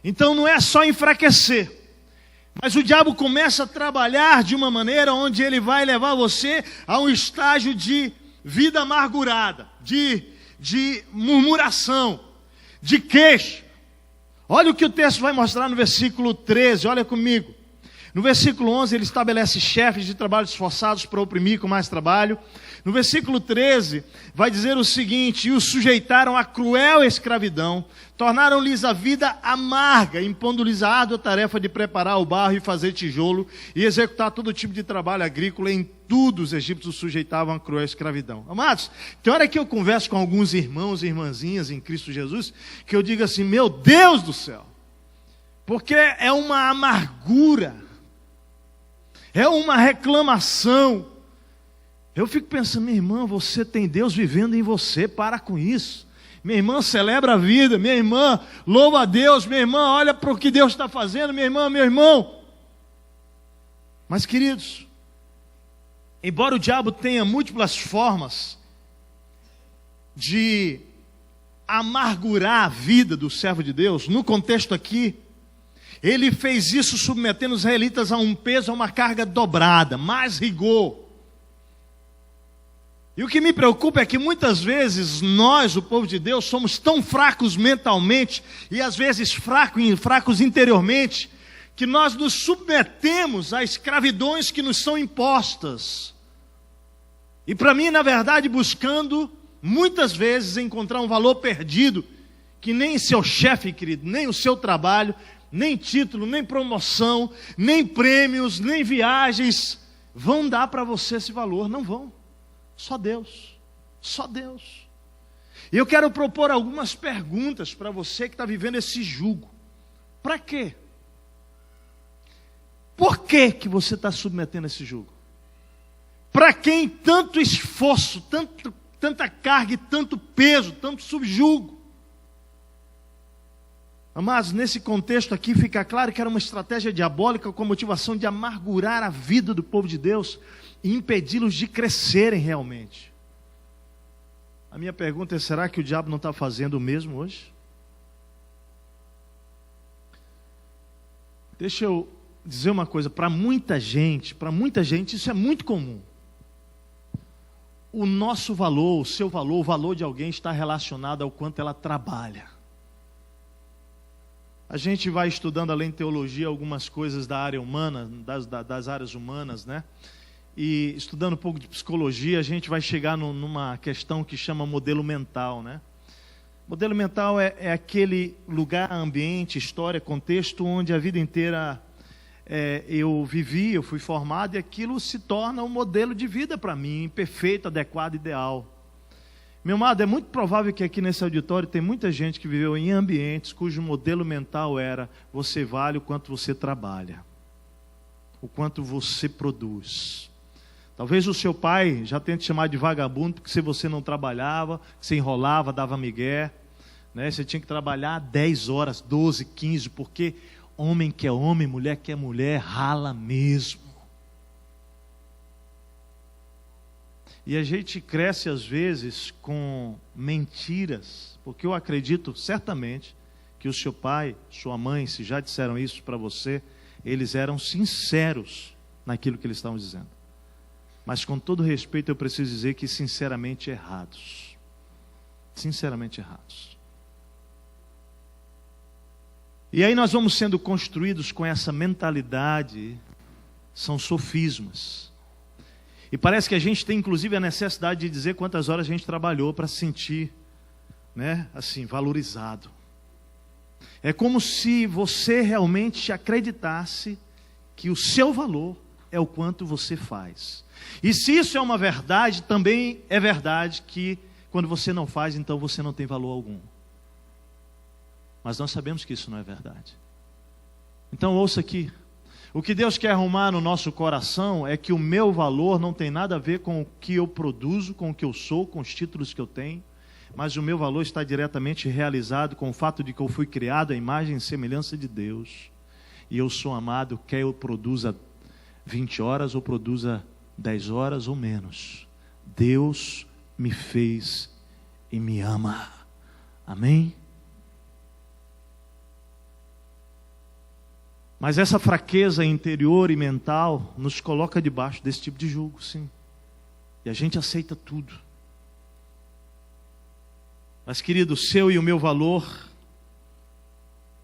S1: Então não é só enfraquecer, mas o diabo começa a trabalhar de uma maneira onde ele vai levar você a um estágio de vida amargurada, de murmuração, de queixa. Olha o que o texto vai mostrar no versículo 13, olha comigo. No versículo 11 ele estabelece chefes de trabalho esforçados para oprimir com mais trabalho. No versículo 13 vai dizer o seguinte: e os sujeitaram à cruel escravidão, tornaram-lhes a vida amarga, impondo-lhes a árdua tarefa de preparar o barro e fazer tijolo e executar todo tipo de trabalho agrícola. Em tudo os egípcios os sujeitavam à cruel escravidão. Amados, tem hora que eu converso com alguns irmãos e irmãzinhas em Cristo Jesus, que eu digo assim, meu Deus do céu, porque é uma amargura, é uma reclamação. Eu fico pensando, minha irmã, você tem Deus vivendo em você, para com isso. Minha irmã, celebra a vida. Minha irmã, louva a Deus. Minha irmã, olha para o que Deus está fazendo. Minha irmã, meu irmão. Mas, queridos, embora o diabo tenha múltiplas formas de amargurar a vida do servo de Deus, no contexto aqui, ele fez isso submetendo os israelitas a um peso, a uma carga dobrada, mais rigor. E o que me preocupa é que muitas vezes nós, o povo de Deus, somos tão fracos mentalmente e às vezes fracos interiormente, que nós nos submetemos a escravidões que nos são impostas. E para mim, na verdade, buscando muitas vezes encontrar um valor perdido, que nem seu chefe, querido, nem o seu trabalho, nem título, nem promoção, nem prêmios, nem viagens vão dar para você esse valor, não vão. Só Deus, só Deus. E eu quero propor algumas perguntas para você que está vivendo esse jugo. Para quê? Por que que você está submetendo esse jugo? Para quem tanto esforço, tanta carga e tanto peso, tanto subjugo? Amados, nesse contexto aqui fica claro que era uma estratégia diabólica com a motivação de amargurar a vida do povo de Deus e impedi-los de crescerem realmente. A minha pergunta é, será que o diabo não está fazendo o mesmo hoje? Deixa eu dizer uma coisa, para muita gente isso é muito comum. O nosso valor, o seu valor, o valor de alguém está relacionado ao quanto ela trabalha. A gente vai estudando, além de teologia, algumas coisas da área humana, das áreas humanas, né? E estudando um pouco de psicologia, a gente vai chegar numa questão que chama modelo mental, né? Modelo mental é aquele lugar, ambiente, história, contexto, onde a vida inteira eu vivi, eu fui formado, e aquilo se torna um modelo de vida para mim, perfeito, adequado, ideal. Meu amado, é muito provável que aqui nesse auditório tem muita gente que viveu em ambientes cujo modelo mental era: você vale o quanto você trabalha, o quanto você produz. Talvez o seu pai já tenha te chamado de vagabundo, porque se você não trabalhava, você enrolava, dava migué, né? Você tinha que trabalhar 10 horas, 12, 15, porque homem que é homem, mulher que é mulher, rala mesmo. E a gente cresce às vezes com mentiras, porque eu acredito certamente que o seu pai, sua mãe, se já disseram isso para você, eles eram sinceros naquilo que eles estavam dizendo. Mas com todo respeito eu preciso dizer que sinceramente errados. Sinceramente errados. E aí nós vamos sendo construídos com essa mentalidade, são sofismas. E parece que a gente tem inclusive a necessidade de dizer quantas horas a gente trabalhou para se sentir, né, assim, valorizado. É como se você realmente acreditasse que o seu valor é o quanto você faz. E se isso é uma verdade, também é verdade que quando você não faz, então você não tem valor algum. Mas nós sabemos que isso não é verdade. Então ouça aqui. O que Deus quer arrumar no nosso coração é que o meu valor não tem nada a ver com o que eu produzo, com o que eu sou, com os títulos que eu tenho, mas o meu valor está diretamente realizado com o fato de que eu fui criado à imagem e semelhança de Deus. E eu sou amado, quer eu produza 20 horas ou produza 10 horas ou menos. Deus me fez e me ama. Amém? Mas essa fraqueza interior e mental nos coloca debaixo desse tipo de jugo, sim. E a gente aceita tudo. Mas, querido, o seu e o meu valor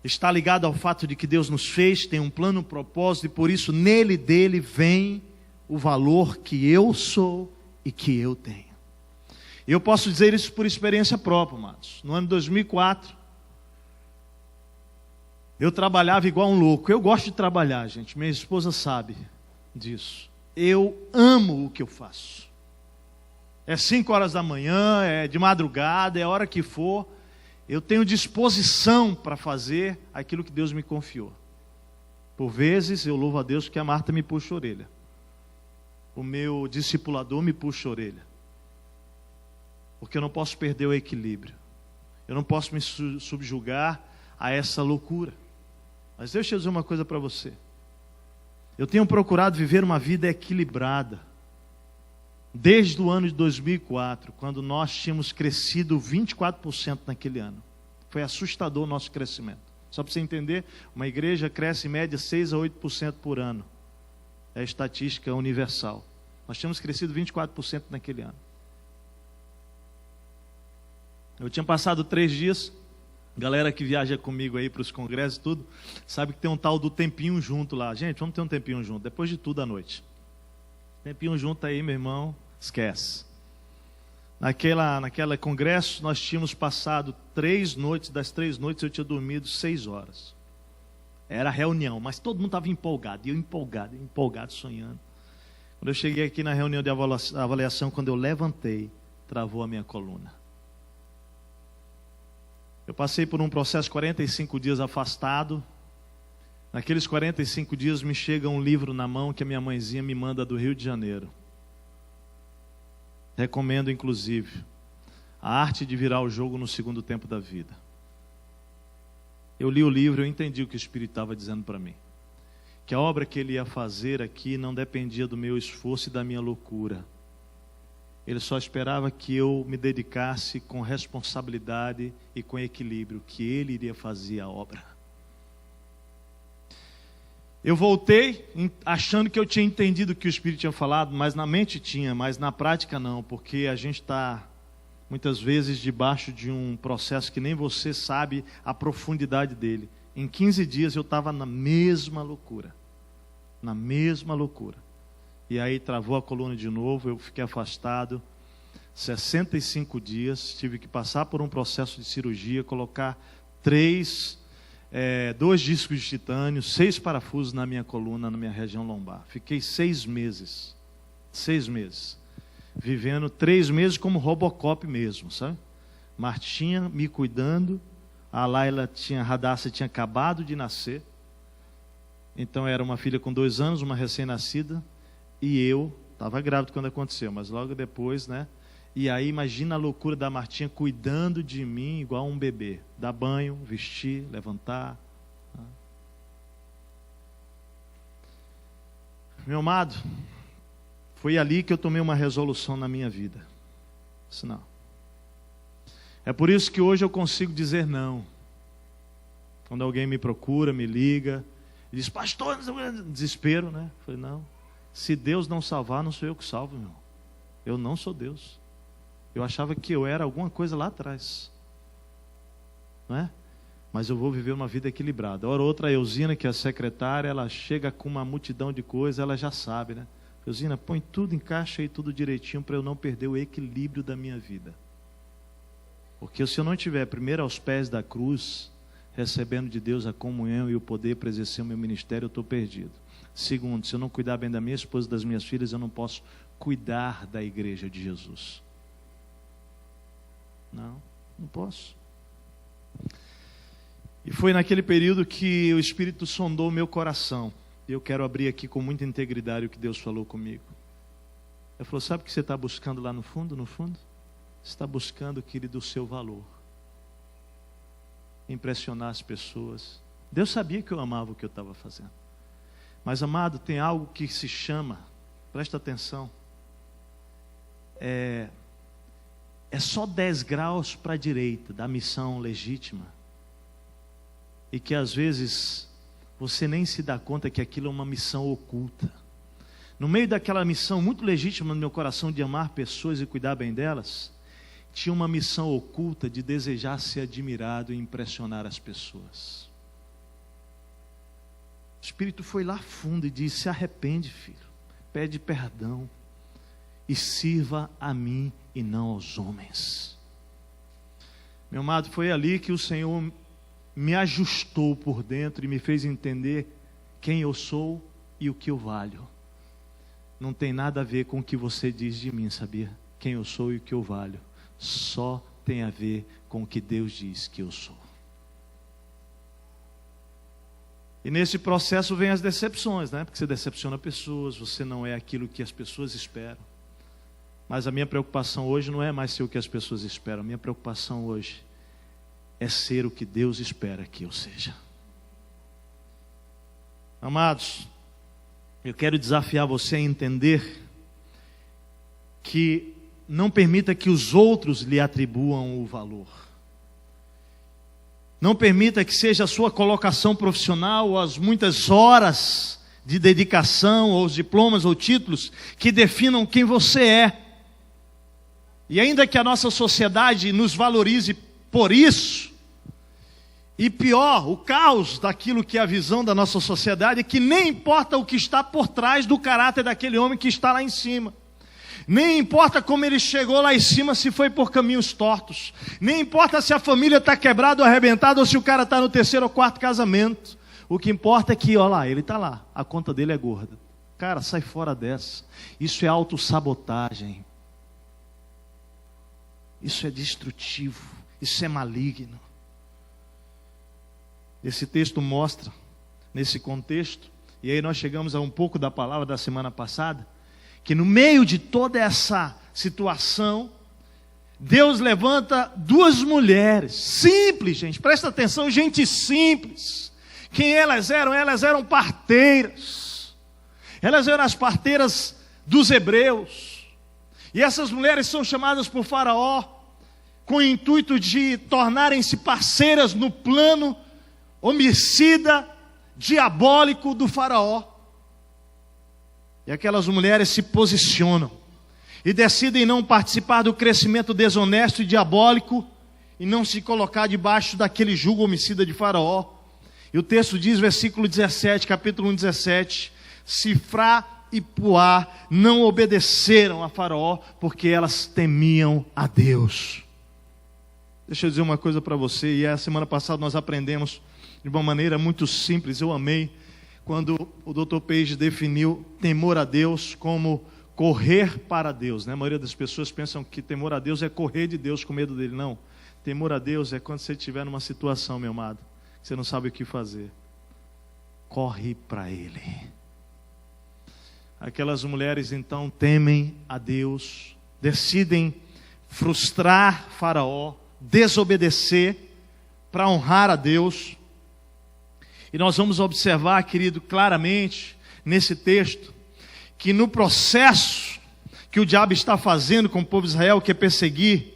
S1: está ligado ao fato de que Deus nos fez, tem um plano, um propósito, e por isso nele, dele, vem o valor que eu sou e que eu tenho. Eu posso dizer isso por experiência própria, amados. No ano de 2004, eu trabalhava igual um louco. Eu gosto de trabalhar, gente. Minha esposa sabe disso. Eu amo o que eu faço. É 5 horas da manhã, é de madrugada, é a hora que for. Eu tenho disposição para fazer aquilo que Deus me confiou. Por vezes, eu louvo a Deus porque a Marta me puxa a orelha. O meu discipulador me puxa a orelha. Porque eu não posso perder o equilíbrio. Eu não posso me subjugar a essa loucura. Mas deixa eu dizer uma coisa para você. Eu tenho procurado viver uma vida equilibrada. Desde o ano de 2004, quando nós tínhamos crescido 24% naquele ano. Foi assustador o nosso crescimento. Só para você entender, uma igreja cresce em média 6 a 8% por ano. É a estatística universal. Nós tínhamos crescido 24% naquele ano. Eu tinha passado 3 dias, galera que viaja comigo aí para os congressos e tudo, sabe que tem um tal do tempinho junto lá. Gente, vamos ter um tempinho junto, depois de tudo à noite. Tempinho junto aí, meu irmão, esquece. Naquela congresso, nós tínhamos passado 3 noites, das 3 noites eu tinha dormido 6 horas. Era reunião, mas todo mundo estava empolgado, e eu empolgado, sonhando. Quando eu cheguei aqui na reunião de avaliação, quando eu levantei, travou a minha coluna. Eu passei por um processo 45 dias afastado. Naqueles 45 dias me chega um livro na mão que a minha mãezinha me manda do Rio de Janeiro. Recomendo, inclusive, A Arte de Virar o Jogo no Segundo Tempo da Vida. Eu li o livro e eu entendi o que o Espírito estava dizendo para mim. Que a obra que ele ia fazer aqui não dependia do meu esforço e da minha loucura. Ele só esperava que eu me dedicasse com responsabilidade e com equilíbrio, que ele iria fazer a obra. Eu voltei achando que eu tinha entendido o que o Espírito tinha falado, mas na mente tinha, mas na prática não, porque a gente está muitas vezes debaixo de um processo que nem você sabe a profundidade dele. Em 15 dias eu estava na mesma loucura. E aí travou a coluna de novo, eu fiquei afastado. 65 dias, tive que passar por um processo de cirurgia, colocar 2 discos de titânio, 6 parafusos na minha coluna, na minha região lombar. Fiquei 6 meses, vivendo 3 meses como Robocop mesmo, sabe? Martinha me cuidando, a Laila Radassa tinha acabado de nascer, então era uma filha com 2 anos, uma recém-nascida, e eu estava grávida quando aconteceu, mas logo depois, né? E aí imagina a loucura da Martinha cuidando de mim igual um bebê. Dar banho, vestir, levantar. Meu amado, foi ali que eu tomei uma resolução na minha vida. Isso não. É por isso que hoje eu consigo dizer não. Quando alguém me procura, me liga, e diz, pastor, desespero, né? Eu falei, não. Se Deus não salvar, não sou eu que salvo, meu. Eu não sou Deus. Eu achava que eu era alguma coisa lá atrás, não é? Mas eu vou viver uma vida equilibrada. Ora outra, a Eusina, que é a secretária, ela chega com uma multidão de coisas, ela já sabe, né? Eusina, põe tudo, encaixa aí tudo direitinho para eu não perder o equilíbrio da minha vida. Porque se eu não estiver primeiro aos pés da cruz, recebendo de Deus a comunhão e o poder para exercer o meu ministério, eu estou perdido. Segundo, se eu não cuidar bem da minha esposa e das minhas filhas, eu não posso cuidar da igreja de Jesus. Não posso. E foi naquele período que o Espírito sondou o meu coração. Eu quero abrir aqui com muita integridade o que Deus falou comigo. Ele falou, sabe o que você está buscando lá no fundo? No fundo? Você está buscando, querido, o seu valor. Impressionar as pessoas. Deus sabia que eu amava o que eu estava fazendo. Mas, amado, tem algo que se chama, presta atenção, é só 10 graus para a direita da missão legítima. E que às vezes você nem se dá conta que aquilo é uma missão oculta. No meio daquela missão muito legítima no meu coração de amar pessoas e cuidar bem delas, tinha uma missão oculta de desejar ser admirado e impressionar as pessoas. O Espírito foi lá fundo e disse, se arrepende, filho, pede perdão e sirva a mim e não aos homens. Meu amado, foi ali que o Senhor me ajustou por dentro e me fez entender quem eu sou e o que eu valho. Não tem nada a ver com o que você diz de mim, sabia? Quem eu sou e o que eu valho. Só tem a ver com o que Deus diz que eu sou. E nesse processo vem as decepções, né? Porque você decepciona pessoas, você não é aquilo que as pessoas esperam. Mas a minha preocupação hoje não é mais ser o que as pessoas esperam. A minha preocupação hoje é ser o que Deus espera que eu seja. Amados, eu quero desafiar você a entender que não permita que os outros lhe atribuam o valor. Não permita que seja a sua colocação profissional, ou as muitas horas de dedicação, ou os diplomas ou títulos, que definam quem você é. E ainda que a nossa sociedade nos valorize por isso, e pior, o caos daquilo que é a visão da nossa sociedade, é que nem importa o que está por trás do caráter daquele homem que está lá em cima. Nem importa como ele chegou lá em cima, se foi por caminhos tortos. Nem importa se a família está quebrada ou arrebentada, ou se o cara está no 3º ou 4º casamento. O que importa é que, olha lá, ele está lá, a conta dele é gorda. Cara, sai fora dessa. Isso é autossabotagem. Isso é destrutivo. Isso é maligno. Esse texto mostra, nesse contexto, e aí nós chegamos a um pouco da palavra da semana passada, que no meio de toda essa situação, Deus levanta 2 mulheres, simples, gente, presta atenção, gente simples. Quem elas eram? Elas eram parteiras. Elas eram as parteiras dos hebreus. E essas mulheres são chamadas por Faraó, com o intuito de tornarem-se parceiras no plano homicida, diabólico do Faraó. E aquelas mulheres se posicionam e decidem não participar do crescimento desonesto e diabólico e não se colocar debaixo daquele jugo homicida de Faraó. E o texto diz, versículo 17, capítulo 1, 17, Sifrá e Puá não obedeceram a Faraó porque elas temiam a Deus. Deixa eu dizer uma coisa para você, e a semana passada nós aprendemos de uma maneira muito simples, eu amei, quando o Dr. Page definiu temor a Deus como correr para Deus, né? A maioria das pessoas pensam que temor a Deus é correr de Deus com medo dele. Não, temor a Deus é quando você estiver numa situação, meu amado, que você não sabe o que fazer, corre para Ele. Aquelas mulheres então temem a Deus, decidem frustrar Faraó, desobedecer para honrar a Deus. E nós vamos observar, querido, claramente nesse texto, que no processo que o diabo está fazendo com o povo de Israel, que é perseguir,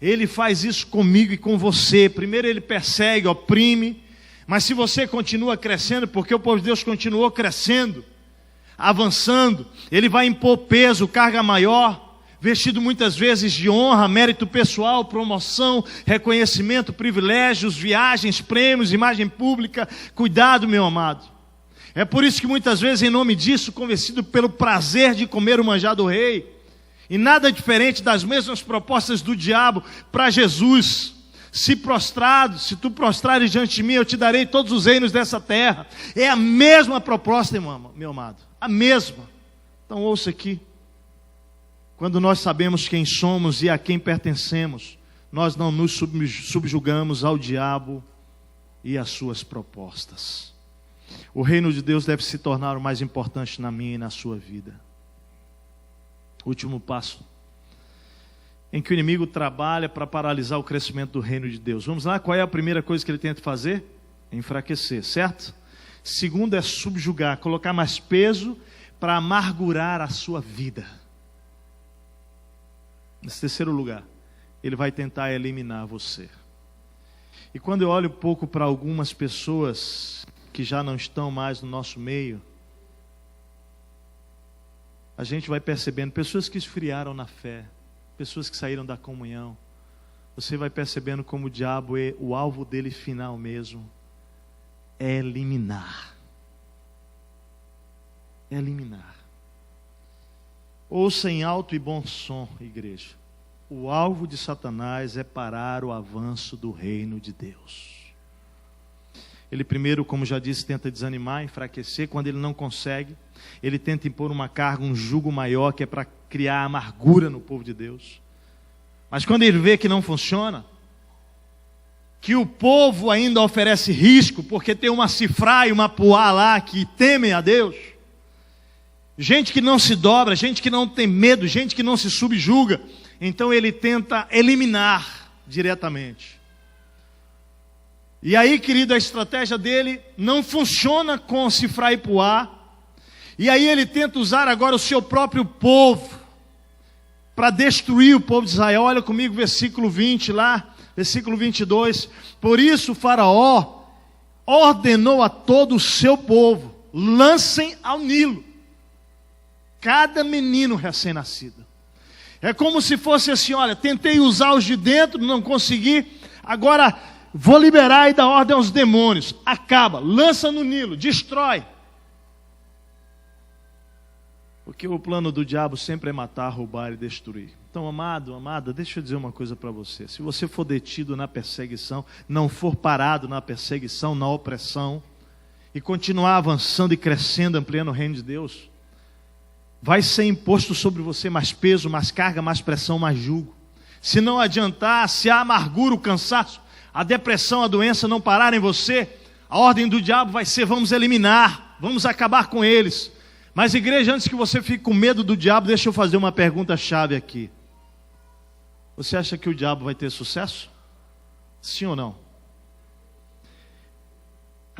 S1: ele faz isso comigo e com você. Primeiro ele persegue, oprime, mas se você continua crescendo, porque o povo de Deus continuou crescendo, avançando, ele vai impor peso, carga maior, vestido muitas vezes de honra, mérito pessoal, promoção, reconhecimento, privilégios, viagens, prêmios, imagem pública. Cuidado, meu amado. É por isso que muitas vezes, em nome disso, convencido pelo prazer de comer o manjar do rei, e nada diferente das mesmas propostas do diabo para Jesus: se tu prostrares diante de mim, eu te darei todos os reinos dessa terra. É a mesma proposta, meu amado, a mesma. Então ouça aqui: quando nós sabemos quem somos e a quem pertencemos, nós não nos subjugamos ao diabo e às suas propostas. O reino de Deus deve se tornar o mais importante na minha e na sua vida. Último passo em que o inimigo trabalha para paralisar o crescimento do reino de Deus. Vamos lá, qual é a primeira coisa que ele tenta fazer? Enfraquecer, certo? Segundo é subjugar, colocar mais peso para amargurar a sua vida. Nesse terceiro lugar, ele vai tentar eliminar você. E quando eu olho um pouco para algumas pessoas que já não estão mais no nosso meio, a gente vai percebendo pessoas que esfriaram na fé, pessoas que saíram da comunhão. Você vai percebendo como o diabo é o alvo dele final mesmo, é eliminar. Eliminar. Ouça em alto e bom som, igreja: o alvo de Satanás é parar o avanço do reino de Deus. Ele primeiro, como já disse, tenta desanimar, enfraquecer. Quando ele não consegue, ele tenta impor uma carga, um jugo maior, que é para criar amargura no povo de Deus. Mas quando ele vê que não funciona, que o povo ainda oferece risco, porque tem uma cifra e uma puá lá que temem a Deus, gente que não se dobra, gente que não tem medo, gente que não se subjuga, então ele tenta eliminar diretamente. E aí, querido, a estratégia dele não funciona com cifra e puá. E aí ele tenta usar agora o seu próprio povo para destruir o povo de Israel. Olha comigo, versículo 20 lá, versículo 22. Por isso o faraó ordenou a todo o seu povo: lancem ao Nilo cada menino recém-nascido. É como se fosse assim: olha, tentei usar os de dentro, não consegui, agora vou liberar e dar ordem aos demônios. Acaba, lança no Nilo, destrói. Porque o plano do diabo sempre é matar, roubar e destruir. Então, amado, amada, deixa eu dizer uma coisa para você. Se você for detido na perseguição, não for parado na perseguição, na opressão, e continuar avançando e crescendo, ampliando o reino de Deus, vai ser imposto sobre você mais peso, mais carga, mais pressão, mais jugo. Se não adiantar, se a amargura, o cansaço, a depressão, a doença não pararem em você, a ordem do diabo vai ser: vamos eliminar, vamos acabar com eles. Mas, igreja, antes que você fique com medo do diabo, deixa eu fazer uma pergunta-chave aqui. Você acha que o diabo vai ter sucesso? Sim ou não?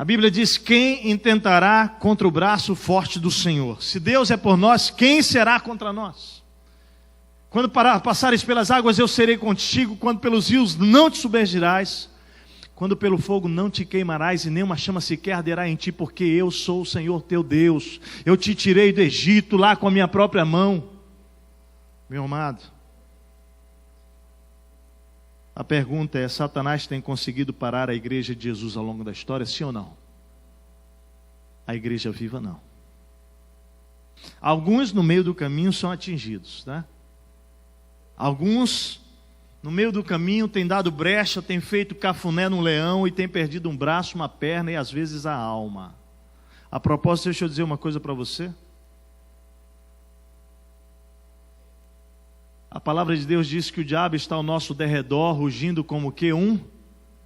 S1: A Bíblia diz: quem intentará contra o braço forte do Senhor? Se Deus é por nós, quem será contra nós? Quando passares pelas águas, eu serei contigo. Quando pelos rios, não te submergirás. Quando pelo fogo, não te queimarás, e nenhuma chama sequer arderá em ti, porque eu sou o Senhor teu Deus. Eu te tirei do Egito, lá com a minha própria mão. Meu amado, a pergunta é: Satanás tem conseguido parar a igreja de Jesus ao longo da história, sim ou não? A igreja viva, não. Alguns no meio do caminho são atingidos, né? Alguns no meio do caminho têm dado brecha, têm feito cafuné no leão e têm perdido um braço, uma perna e às vezes a alma. A propósito, deixa eu dizer uma coisa para você. A palavra de Deus diz que o diabo está ao nosso derredor, rugindo como que um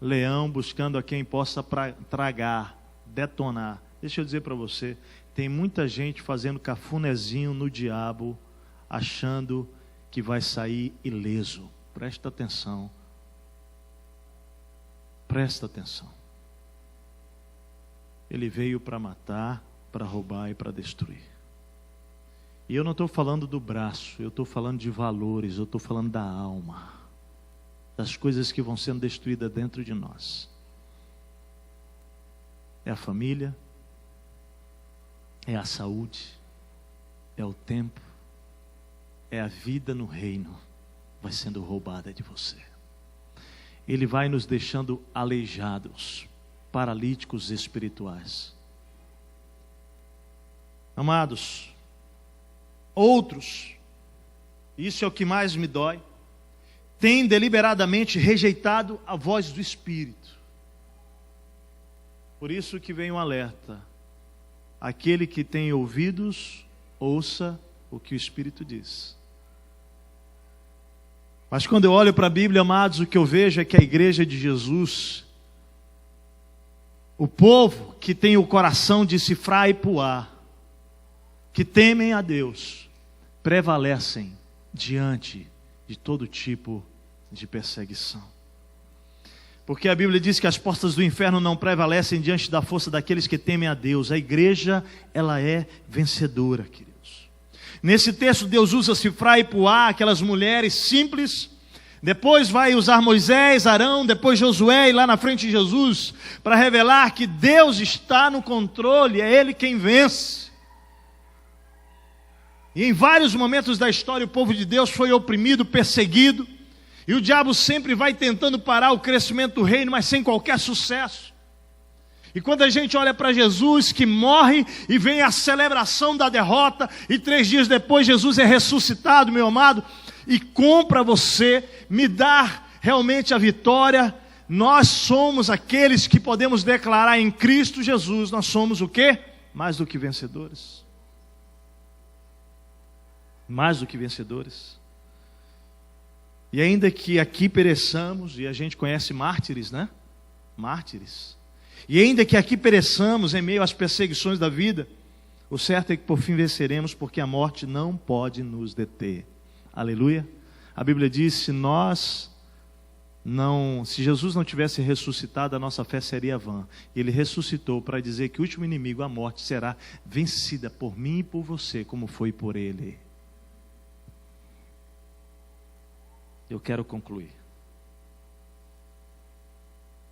S1: leão, buscando a quem possa tragar, detonar. Deixa eu dizer para você, tem muita gente fazendo cafunézinho no diabo, achando que vai sair ileso. Presta atenção. Presta atenção. Ele veio para matar, para roubar e para destruir. E eu não estou falando do braço, eu estou falando de valores, eu estou falando da alma, das coisas que vão sendo destruídas dentro de nós. É a família, é a saúde, é o tempo, é a vida no reino, vai sendo roubada de você. Ele vai nos deixando aleijados, paralíticos espirituais. Amados, outros, isso é o que mais me dói, têm deliberadamente rejeitado a voz do Espírito. Por isso que vem um alerta: aquele que tem ouvidos, ouça o que o Espírito diz. Mas quando eu olho para a Bíblia, amados, o que eu vejo é que a igreja de Jesus, o povo que tem o coração de Sifra e Puá, que temem a Deus, prevalecem diante de todo tipo de perseguição. Porque a Bíblia diz que as portas do inferno não prevalecem diante da força daqueles que temem a Deus. A igreja, ela é vencedora, queridos. Nesse texto, Deus usa Sifra e Puá, aquelas mulheres simples. Depois vai usar Moisés, Arão, depois Josué e lá na frente Jesus, para revelar que Deus está no controle, é Ele quem vence. E em vários momentos da história, o povo de Deus foi oprimido, perseguido, e o diabo sempre vai tentando parar o crescimento do reino, mas sem qualquer sucesso. E quando a gente olha para Jesus, que morre, e vem a celebração da derrota, e 3 dias depois Jesus é ressuscitado, meu amado, e compra você, me dá realmente a vitória. Nós somos aqueles que podemos declarar em Cristo Jesus, nós somos o quê? Mais do que vencedores. Mais do que vencedores. E ainda que aqui pereçamos, e a gente conhece mártires, né? Mártires. E ainda que aqui pereçamos em meio às perseguições da vida, o certo é que por fim venceremos, porque a morte não pode nos deter. Aleluia. A Bíblia diz: se Jesus não tivesse ressuscitado, a nossa fé seria vã. Ele ressuscitou para dizer que o último inimigo, a morte, será vencida por mim e por você, como foi por ele. Eu quero concluir.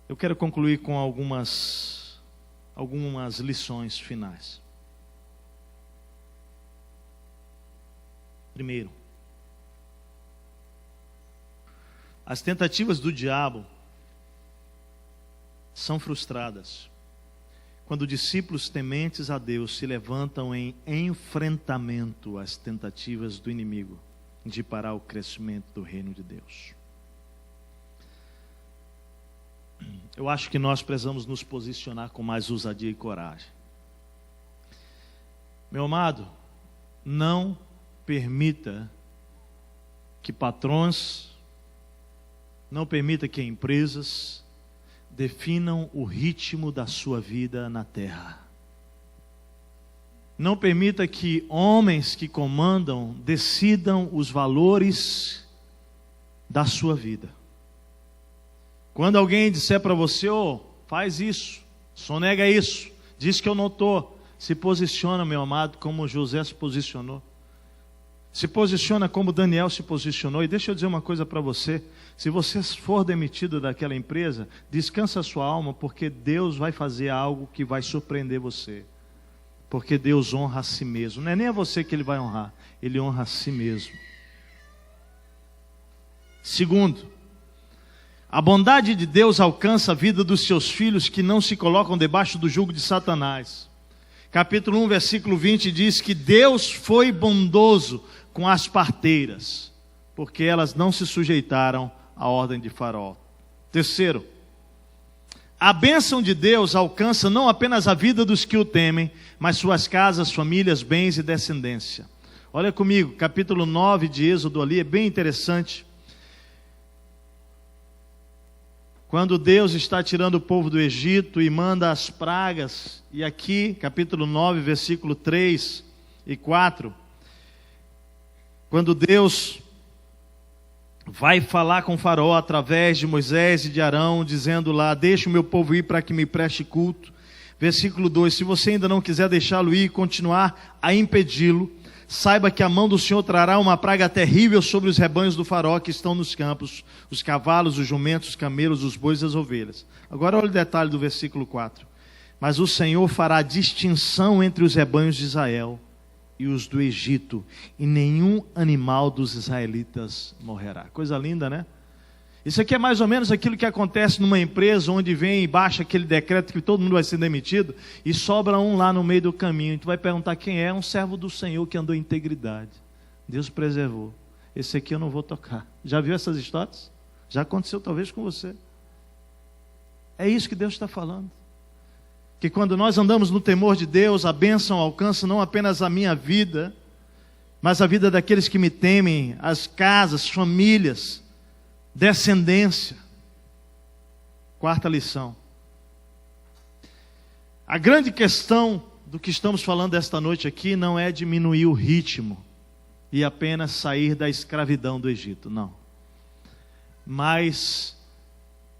S1: Eu quero concluir com algumas lições finais. Primeiro, as tentativas do diabo são frustradas quando discípulos tementes a Deus se levantam em enfrentamento às tentativas do inimigo de parar o crescimento do reino de Deus. Eu acho que nós precisamos nos posicionar com mais ousadia e coragem. Meu amado, não permita que patrões, não permita que empresas definam o ritmo da sua vida na terra. Não permita que homens que comandam decidam os valores da sua vida. Quando alguém disser para você: faz isso, sonega isso, diz que eu não estou, se posiciona, meu amado, como José se posicionou. Se posiciona como Daniel se posicionou. E deixa eu dizer uma coisa para você: se você for demitido daquela empresa, descansa a sua alma, porque Deus vai fazer algo que vai surpreender você. Porque Deus honra a si mesmo. Não é nem a você que Ele vai honrar, Ele honra a si mesmo. Segundo, a bondade de Deus alcança a vida dos seus filhos que não se colocam debaixo do jugo de Satanás. Capítulo 1, versículo 20 diz que Deus foi bondoso com as parteiras, porque elas não se sujeitaram à ordem de Faraó. Terceiro, a bênção de Deus alcança não apenas a vida dos que o temem, mas suas casas, famílias, bens e descendência. Olha comigo, capítulo 9 de Êxodo ali, é bem interessante. Quando Deus está tirando o povo do Egito e manda as pragas, e aqui, capítulo 9, versículo 3 e 4, quando Deus vai falar com Faraó através de Moisés e de Arão, dizendo lá: deixa o meu povo ir para que me preste culto. Versículo 2, se você ainda não quiser deixá-lo ir e continuar a impedi-lo, saiba que a mão do Senhor trará uma praga terrível sobre os rebanhos do Faraó que estão nos campos, os cavalos, os jumentos, os camelos, os bois e as ovelhas. Agora olha o detalhe do versículo 4. Mas o Senhor fará distinção entre os rebanhos de Israel e os do Egito, e nenhum animal dos israelitas morrerá. Coisa linda, né? Isso aqui é mais ou menos aquilo que acontece numa empresa onde vem e baixa aquele decreto que todo mundo vai ser demitido e sobra um lá no meio do caminho. Tu vai perguntar quem é? Um servo do Senhor que andou em integridade. Deus preservou. Esse aqui eu não vou tocar. Já viu essas histórias? Já aconteceu talvez com você. É isso que Deus está falando. Que quando nós andamos no temor de Deus, a bênção alcança não apenas a minha vida, mas a vida daqueles que me temem, as casas, famílias, descendência. Quarta lição. A grande questão do que estamos falando esta noite aqui não é diminuir o ritmo e apenas sair da escravidão do Egito, não. Mas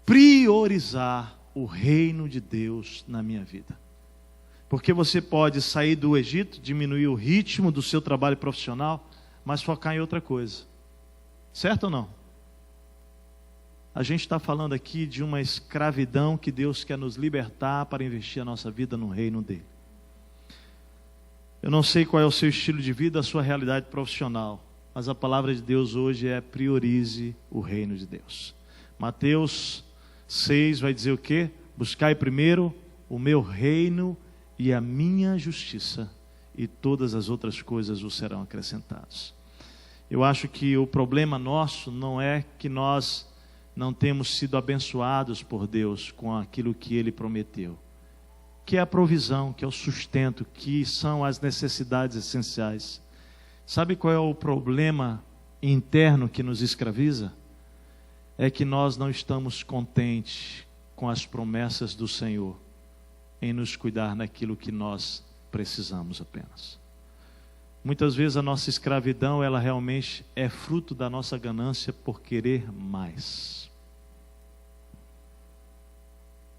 S1: priorizar o reino de Deus na minha vida. Porque você pode sair do Egito, diminuir o ritmo do seu trabalho profissional, mas focar em outra coisa. Certo ou não? A gente está falando aqui de uma escravidão que Deus quer nos libertar para investir a nossa vida no reino dele. Eu não sei qual é o seu estilo de vida, a sua realidade profissional, mas a palavra de Deus hoje é: priorize o reino de Deus. Mateus 6 vai dizer o quê? Buscai primeiro o meu reino e a minha justiça, e todas as outras coisas vos serão acrescentadas. Eu acho que o problema nosso não é que nós não temos sido abençoados por Deus com aquilo que Ele prometeu, que é a provisão, que é o sustento, que são as necessidades essenciais. Sabe qual é o problema interno que nos escraviza? É que nós não estamos contentes com as promessas do Senhor em nos cuidar naquilo que nós precisamos apenas. Muitas vezes a nossa escravidão, ela realmente é fruto da nossa ganância por querer mais.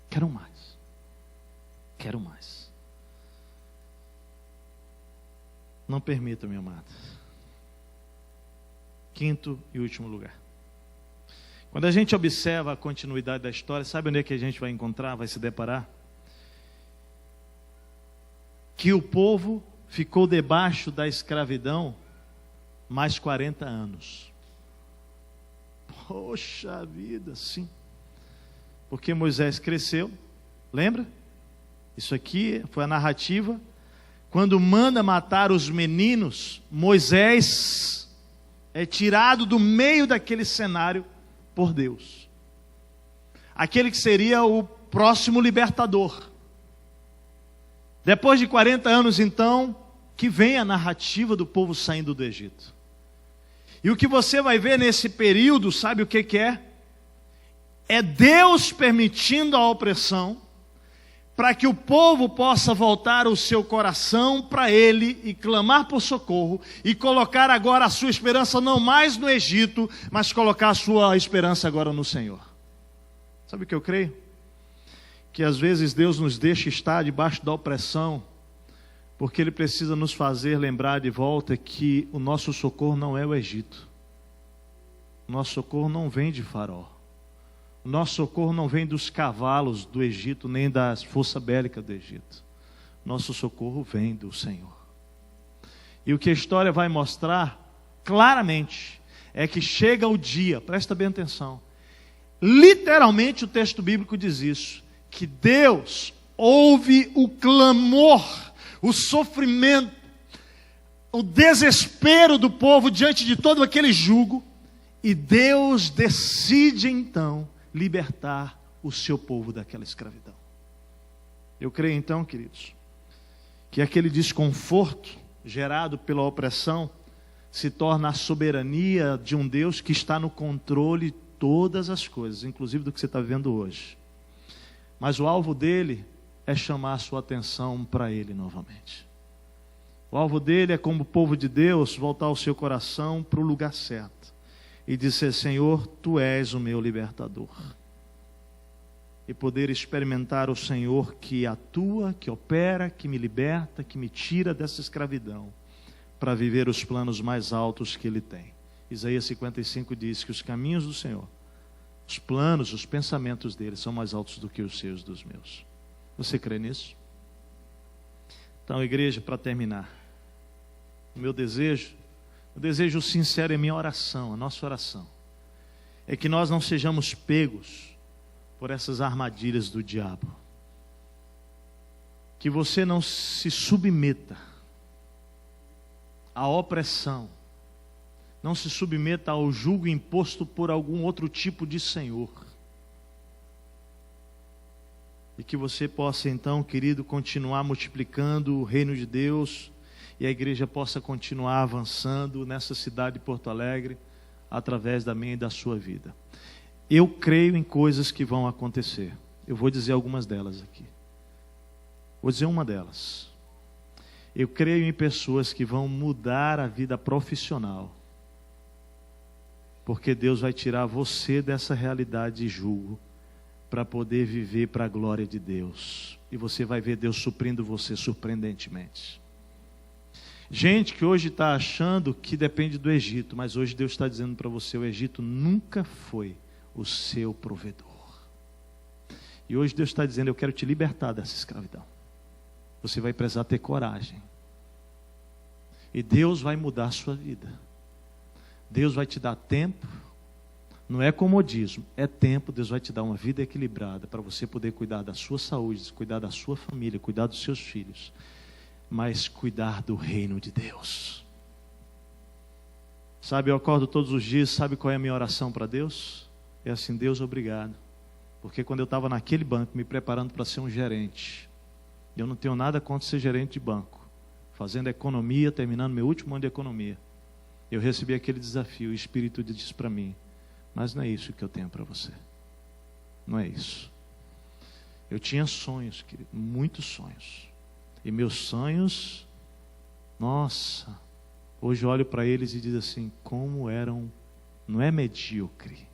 S1: Quero mais. Quero mais. Não permita, minha amada. Quinto e último lugar. Quando a gente observa a continuidade da história, sabe onde é que a gente vai encontrar, vai se deparar? Que o povo ficou debaixo da escravidão mais 40 anos. Poxa vida, sim. Porque Moisés cresceu, lembra? Isso aqui foi a narrativa. Quando manda matar os meninos, Moisés é tirado do meio daquele cenário por Deus. Aquele que seria o próximo libertador. Depois de 40 anos, então, que vem a narrativa do povo saindo do Egito. E o que você vai ver nesse período, sabe o que é? É Deus permitindo a opressão, para que o povo possa voltar o seu coração para Ele e clamar por socorro, e colocar agora a sua esperança não mais no Egito, mas colocar a sua esperança agora no Senhor. Sabe o que eu creio? Que às vezes Deus nos deixa estar debaixo da opressão, porque Ele precisa nos fazer lembrar de volta que o nosso socorro não é o Egito. O nosso socorro não vem de Faraó. O nosso socorro não vem dos cavalos do Egito, nem das forças bélicas do Egito. Nosso socorro vem do Senhor. E o que a história vai mostrar claramente é que chega o dia, presta bem atenção, literalmente o texto bíblico diz isso, que Deus ouve o clamor, o sofrimento, o desespero do povo diante de todo aquele jugo, e Deus decide então libertar o seu povo daquela escravidão. Eu creio então, queridos, que aquele desconforto gerado pela opressão se torna a soberania de um Deus que está no controle de todas as coisas, inclusive do que você está vivendo hoje. Mas o alvo dele é chamar a sua atenção para Ele novamente. O alvo dele é, como povo de Deus, voltar o seu coração para o lugar certo e dizer: Senhor, Tu és o meu libertador. E poder experimentar o Senhor que atua, que opera, que me liberta, que me tira dessa escravidão, para viver os planos mais altos que Ele tem. Isaías 55 diz que os caminhos do Senhor, os planos, os pensamentos dele são mais altos do que os seus, dos meus. Você crê nisso? Então, igreja, para terminar, o meu desejo sincero é minha oração, a nossa oração, é que nós não sejamos pegos por essas armadilhas do diabo. Que você não se submeta à opressão, não se submeta ao jugo imposto por algum outro tipo de senhor. E que você possa então, querido, continuar multiplicando o reino de Deus e a igreja possa continuar avançando nessa cidade de Porto Alegre através da minha e da sua vida. Eu creio em coisas que vão acontecer. Eu vou dizer algumas delas aqui. Vou dizer uma delas. Eu creio em pessoas que vão mudar a vida profissional. Porque Deus vai tirar você dessa realidade de jugo para poder viver para a glória de Deus. E você vai ver Deus suprindo você surpreendentemente. Gente que hoje está achando que depende do Egito, mas hoje Deus está dizendo para você, o Egito nunca foi o seu provedor. E hoje Deus está dizendo, eu quero te libertar dessa escravidão. Você vai precisar ter coragem. E Deus vai mudar a sua vida. Deus vai te dar tempo. Não é comodismo, é tempo. Deus vai te dar uma vida equilibrada para você poder cuidar da sua saúde, cuidar da sua família, cuidar dos seus filhos, mas cuidar do reino de Deus. Sabe, eu acordo todos os dias, sabe qual é a minha oração para Deus? É assim, Deus, obrigado. Porque quando eu estava naquele banco, me preparando para ser um gerente, eu não tenho nada contra ser gerente de banco, fazendo economia, terminando meu último ano de economia, eu recebi aquele desafio, o Espírito disse para mim, mas não é isso que eu tenho para você. Não é isso. Eu tinha sonhos, querido, muitos sonhos. E meus sonhos, nossa, hoje eu olho para eles e digo assim, como eram, não é medíocre,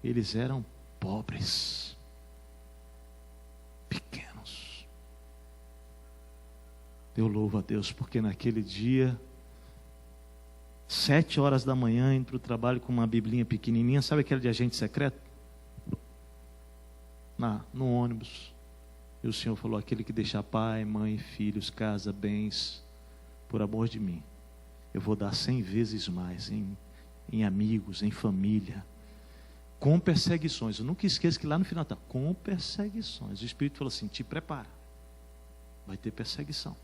S1: eles eram pobres, pequenos. Eu louvo a Deus, porque naquele dia, 7 horas da manhã, entro no trabalho com uma biblinha pequenininha, sabe aquele de agente secreto? No ônibus. E o Senhor falou, aquele que deixa pai, mãe, filhos, casa, bens, por amor de mim, eu vou dar 100 vezes mais em amigos, em família, com perseguições. Eu nunca esqueço que lá no final está, com perseguições. O Espírito falou assim, te prepara, vai ter perseguição.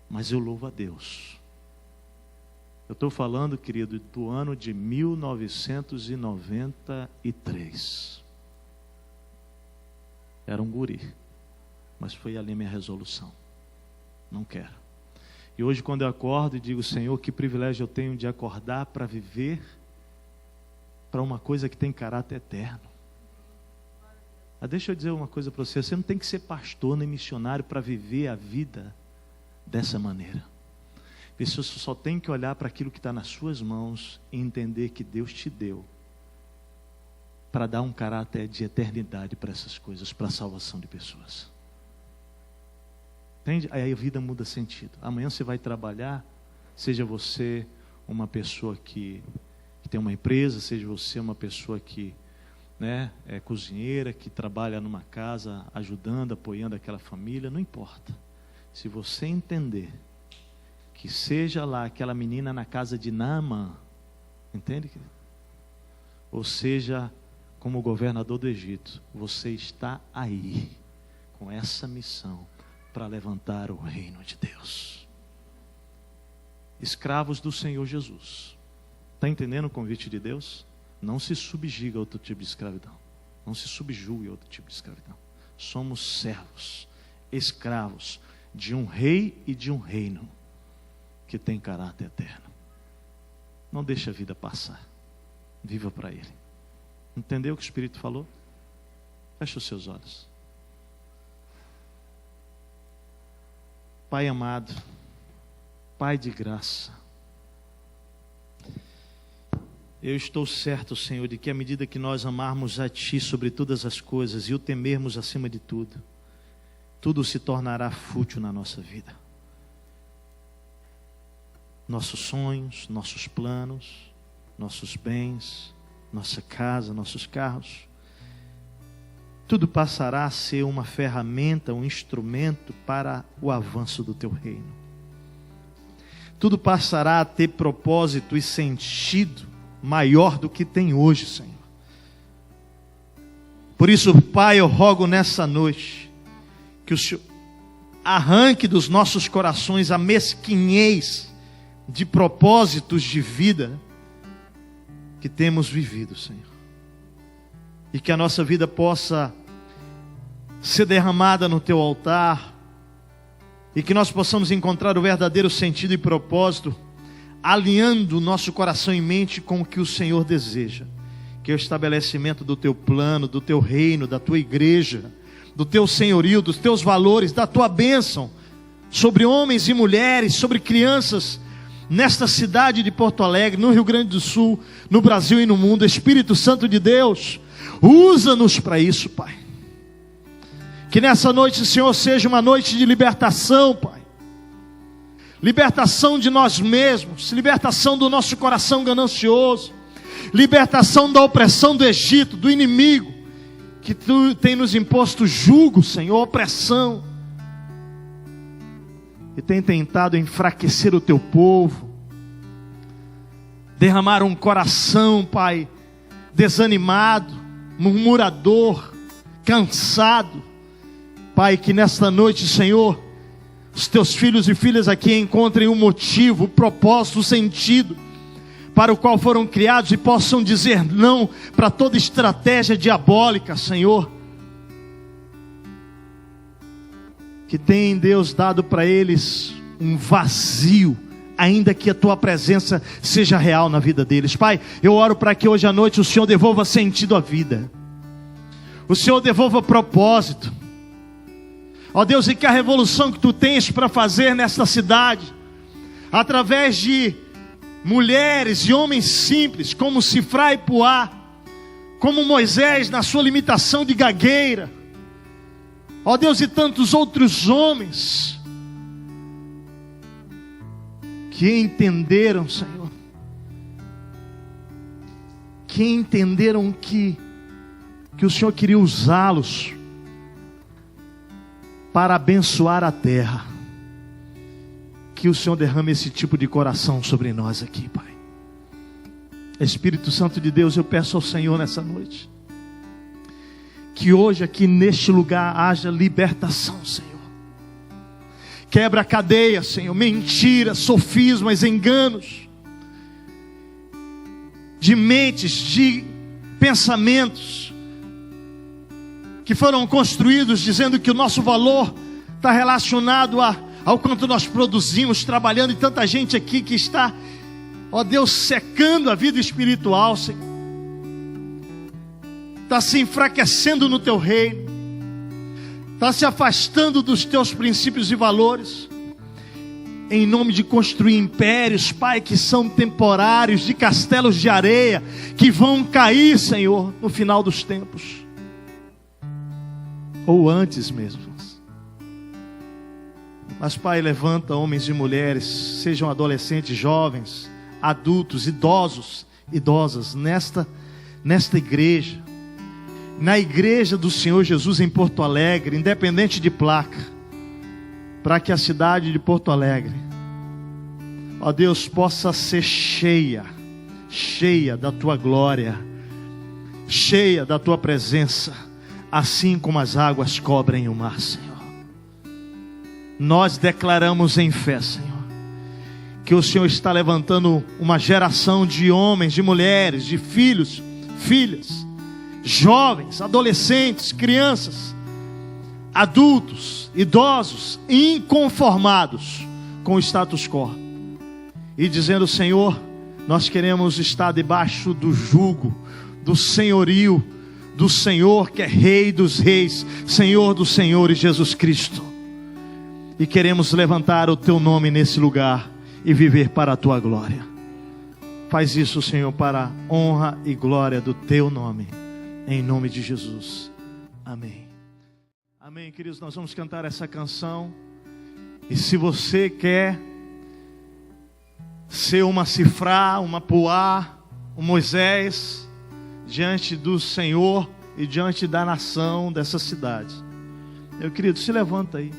S1: Mas eu louvo a Deus. Eu estou falando, querido, do ano de 1993. Era um guri, mas foi ali minha resolução. Não quero. E hoje quando eu acordo e digo, Senhor, que privilégio eu tenho de acordar para viver para uma coisa que tem caráter eterno. Deixa eu dizer uma coisa para você, você não tem que ser pastor nem missionário para viver a vida dessa maneira. Você só tem que olhar para aquilo que está nas suas mãos e entender que Deus te deu para dar um caráter de eternidade para essas coisas, para a salvação de pessoas. Entende? Aí a vida muda sentido. Amanhã você vai trabalhar, seja você uma pessoa que tem uma empresa, seja você uma pessoa que é cozinheira, que trabalha numa casa, ajudando, apoiando aquela família, não importa. Se você entender que seja lá aquela menina na casa de Naamã, entende? Ou seja, como governador do Egito, você está aí, com essa missão, para levantar o reino de Deus. Escravos do Senhor Jesus. Está entendendo o convite de Deus? Não se subjuga a outro tipo de escravidão. Não se subjugue a outro tipo de escravidão. Somos servos, escravos de um rei e de um reino que tem caráter eterno. Não deixe a vida passar. Viva para Ele. Entendeu o que o Espírito falou? Feche os seus olhos. Pai amado, Pai de graça, eu estou certo, Senhor, de que à medida que nós amarmos a Ti sobre todas as coisas e o temermos acima de tudo, tudo se tornará fútil na nossa vida. Nossos sonhos, nossos planos, nossos bens, nossa casa, nossos carros, tudo passará a ser uma ferramenta, um instrumento para o avanço do Teu reino. Tudo passará a ter propósito e sentido maior do que tem hoje, Senhor. Por isso, Pai, eu rogo nessa noite que o Senhor arranque dos nossos corações a mesquinhez de propósitos de vida que temos vivido, Senhor. E que a nossa vida possa ser derramada no Teu altar, e que nós possamos encontrar o verdadeiro sentido e propósito, alinhando o nosso coração e mente com o que o Senhor deseja, que é o estabelecimento do Teu plano, do Teu reino, da Tua igreja, do Teu senhorio, dos Teus valores, da Tua bênção sobre homens e mulheres, sobre crianças, nesta cidade de Porto Alegre, no Rio Grande do Sul, no Brasil e no mundo. Espírito Santo de Deus, usa-nos para isso, Pai. Que nessa noite, Senhor, seja uma noite de libertação, Pai. Libertação de nós mesmos, libertação do nosso coração ganancioso, libertação da opressão do Egito, do inimigo, que Tu tem nos imposto jugo, Senhor, opressão, e tem tentado enfraquecer o Teu povo, derramar um coração, Pai, desanimado, murmurador, cansado. Pai, que nesta noite, Senhor, os Teus filhos e filhas aqui encontrem um motivo, um propósito, um sentido para o qual foram criados, e possam dizer não para toda estratégia diabólica, Senhor, que tem, Deus, dado para eles um vazio, ainda que a Tua presença seja real na vida deles. Pai, eu oro para que hoje à noite o Senhor devolva sentido à vida, o Senhor devolva propósito, ó Deus, e que a revolução que Tu tens para fazer nesta cidade, através de mulheres e homens simples, como Sifra e Puá, como Moisés na sua limitação de gagueira, ó Deus, e tantos outros homens, que entenderam, Senhor, que entenderam que o Senhor queria usá-los para abençoar a terra. Que o Senhor derrame esse tipo de coração sobre nós aqui, Pai. Espírito Santo de Deus, eu peço ao Senhor nessa noite, que hoje aqui neste lugar haja libertação, Senhor. Quebra a cadeia, Senhor, mentiras, sofismas, enganos, de mentes, de pensamentos, que foram construídos dizendo que o nosso valor está relacionado ao quanto nós produzimos, trabalhando, e tanta gente aqui que está, ó Deus, secando a vida espiritual, Senhor, está se enfraquecendo no Teu reino, está se afastando dos Teus princípios e valores, em nome de construir impérios, Pai, que são temporários, de castelos de areia, que vão cair, Senhor, no final dos tempos, ou antes mesmo. Mas, Pai, levanta homens e mulheres, sejam adolescentes, jovens, adultos, idosos, idosas, nesta igreja, na igreja do Senhor Jesus em Porto Alegre, independente de placa, para que a cidade de Porto Alegre, ó Deus, possa ser cheia da Tua glória, cheia da Tua presença, assim como as águas cobrem o mar, Senhor. Nós declaramos em fé, Senhor, que o Senhor está levantando uma geração de homens, de mulheres, de filhos, filhas, jovens, adolescentes, crianças, adultos, idosos, inconformados com o status quo, e dizendo: Senhor, nós queremos estar debaixo do jugo, do senhorio do Senhor, que é Rei dos reis, Senhor dos senhores, Jesus Cristo. E queremos levantar o Teu nome nesse lugar e viver para a Tua glória. Faz isso, Senhor, para a honra e glória do Teu nome, em nome de Jesus. Amém. Amém, queridos, nós vamos cantar essa canção. E se você quer ser uma Sifra, uma Puá, um Moisés, diante do Senhor e diante da nação dessa cidade, meu querido, se levanta aí,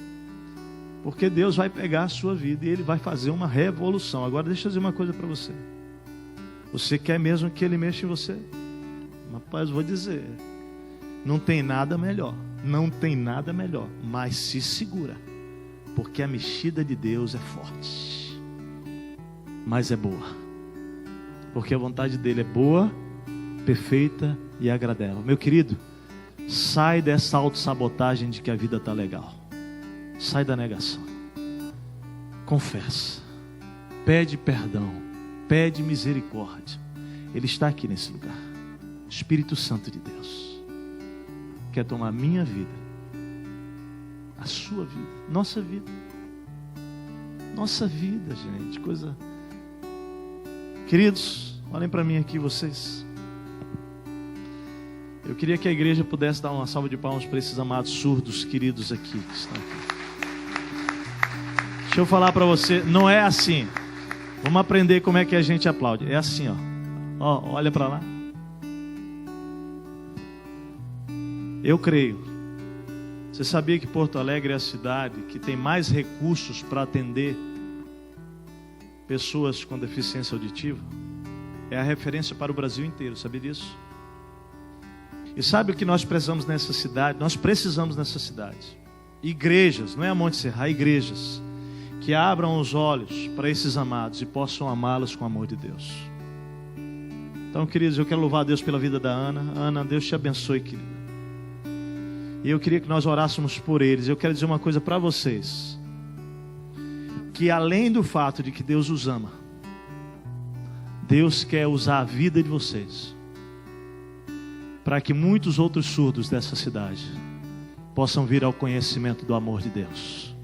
S1: porque Deus vai pegar a sua vida e Ele vai fazer uma revolução. Agora deixa eu dizer uma coisa para você: Você quer mesmo que Ele mexa em você? Rapaz, vou dizer, não tem nada melhor, não tem nada melhor, mas se segura, porque a mexida de Deus é forte, mas é boa, porque a vontade dEle é boa, perfeita e agradável. Meu querido, sai dessa autossabotagem de que a vida está legal, sai da negação, confessa, pede perdão, pede misericórdia. Ele está aqui nesse lugar. Espírito Santo de Deus quer tomar minha vida, a sua vida, nossa vida, gente, coisa. Queridos, olhem para mim aqui, vocês. Eu queria que a igreja pudesse dar uma salva de palmas para esses amados surdos queridos aqui que estão aqui. Deixa eu falar para você, não é assim. Vamos aprender como é que a gente aplaude. É assim, ó, olha para lá. Eu creio. Você sabia que Porto Alegre é a cidade que tem mais recursos para atender pessoas com deficiência auditiva? É a referência para o Brasil inteiro, sabia disso? E sabe o que nós precisamos nessa cidade? Nós precisamos nessa cidade. Igrejas, não é a Monte Serra, igrejas que abram os olhos para esses amados e possam amá-los com o amor de Deus. Então, queridos, eu quero louvar a Deus pela vida da Ana. Ana, Deus te abençoe, querida. E eu queria que nós orássemos por eles. Eu quero dizer uma coisa para vocês, que além do fato de que Deus os ama, Deus quer usar a vida de vocês para que muitos outros surdos dessa cidade possam vir ao conhecimento do amor de Deus.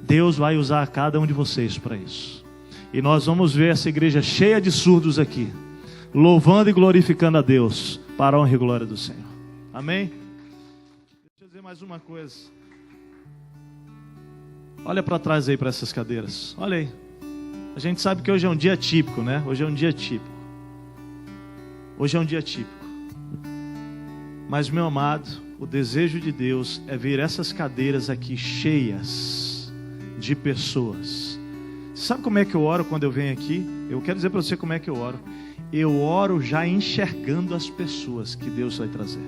S1: Deus vai usar cada um de vocês para isso. E nós vamos ver essa igreja cheia de surdos aqui, louvando e glorificando a Deus para a honra e glória do Senhor. Amém? Deixa eu dizer mais uma coisa. Olha para trás aí para essas cadeiras. Olha aí. A gente sabe que hoje é um dia típico, né? Hoje é um dia típico. Hoje é um dia típico. Mas, meu amado, o desejo de Deus é ver essas cadeiras aqui cheias de pessoas. Você sabe como é que eu oro quando eu venho aqui? Eu quero dizer para você como é que eu oro. Eu oro já enxergando as pessoas que Deus vai trazer.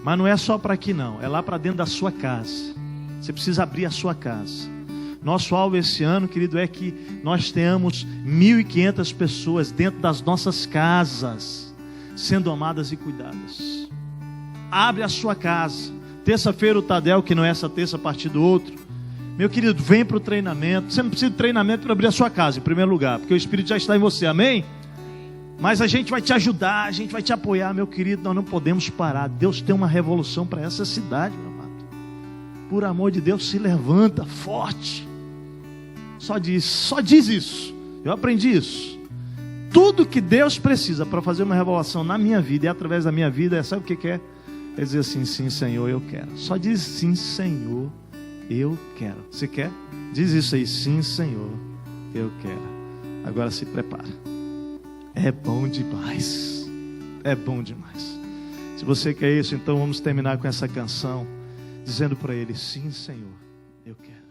S1: Mas não é só para aqui não, é lá para dentro da sua casa. Você precisa abrir a sua casa. Nosso alvo esse ano, querido, é que nós tenhamos 1.500 pessoas dentro das nossas casas, sendo amadas e cuidadas. Abre a sua casa. Terça-feira o Tadel, que não é essa terça, a partir do outro. Meu querido, vem para o treinamento. Você não precisa de treinamento para abrir a sua casa, em primeiro lugar, porque o Espírito já está em você, amém? Mas a gente vai te ajudar, a gente vai te apoiar, meu querido. Nós não podemos parar. Deus tem uma revolução para essa cidade, meu amado. Por amor de Deus, se levanta forte. Só diz isso. Eu aprendi isso. Tudo que Deus precisa para fazer uma revelação na minha vida e através da minha vida, sabe o que é? É dizer assim, sim, Senhor, eu quero. Só diz sim, Senhor, eu quero. Você quer? Diz isso aí, sim, Senhor, eu quero. Agora se prepara. É bom demais. É bom demais. Se você quer isso, então vamos terminar com essa canção, dizendo para Ele, sim, Senhor, eu quero.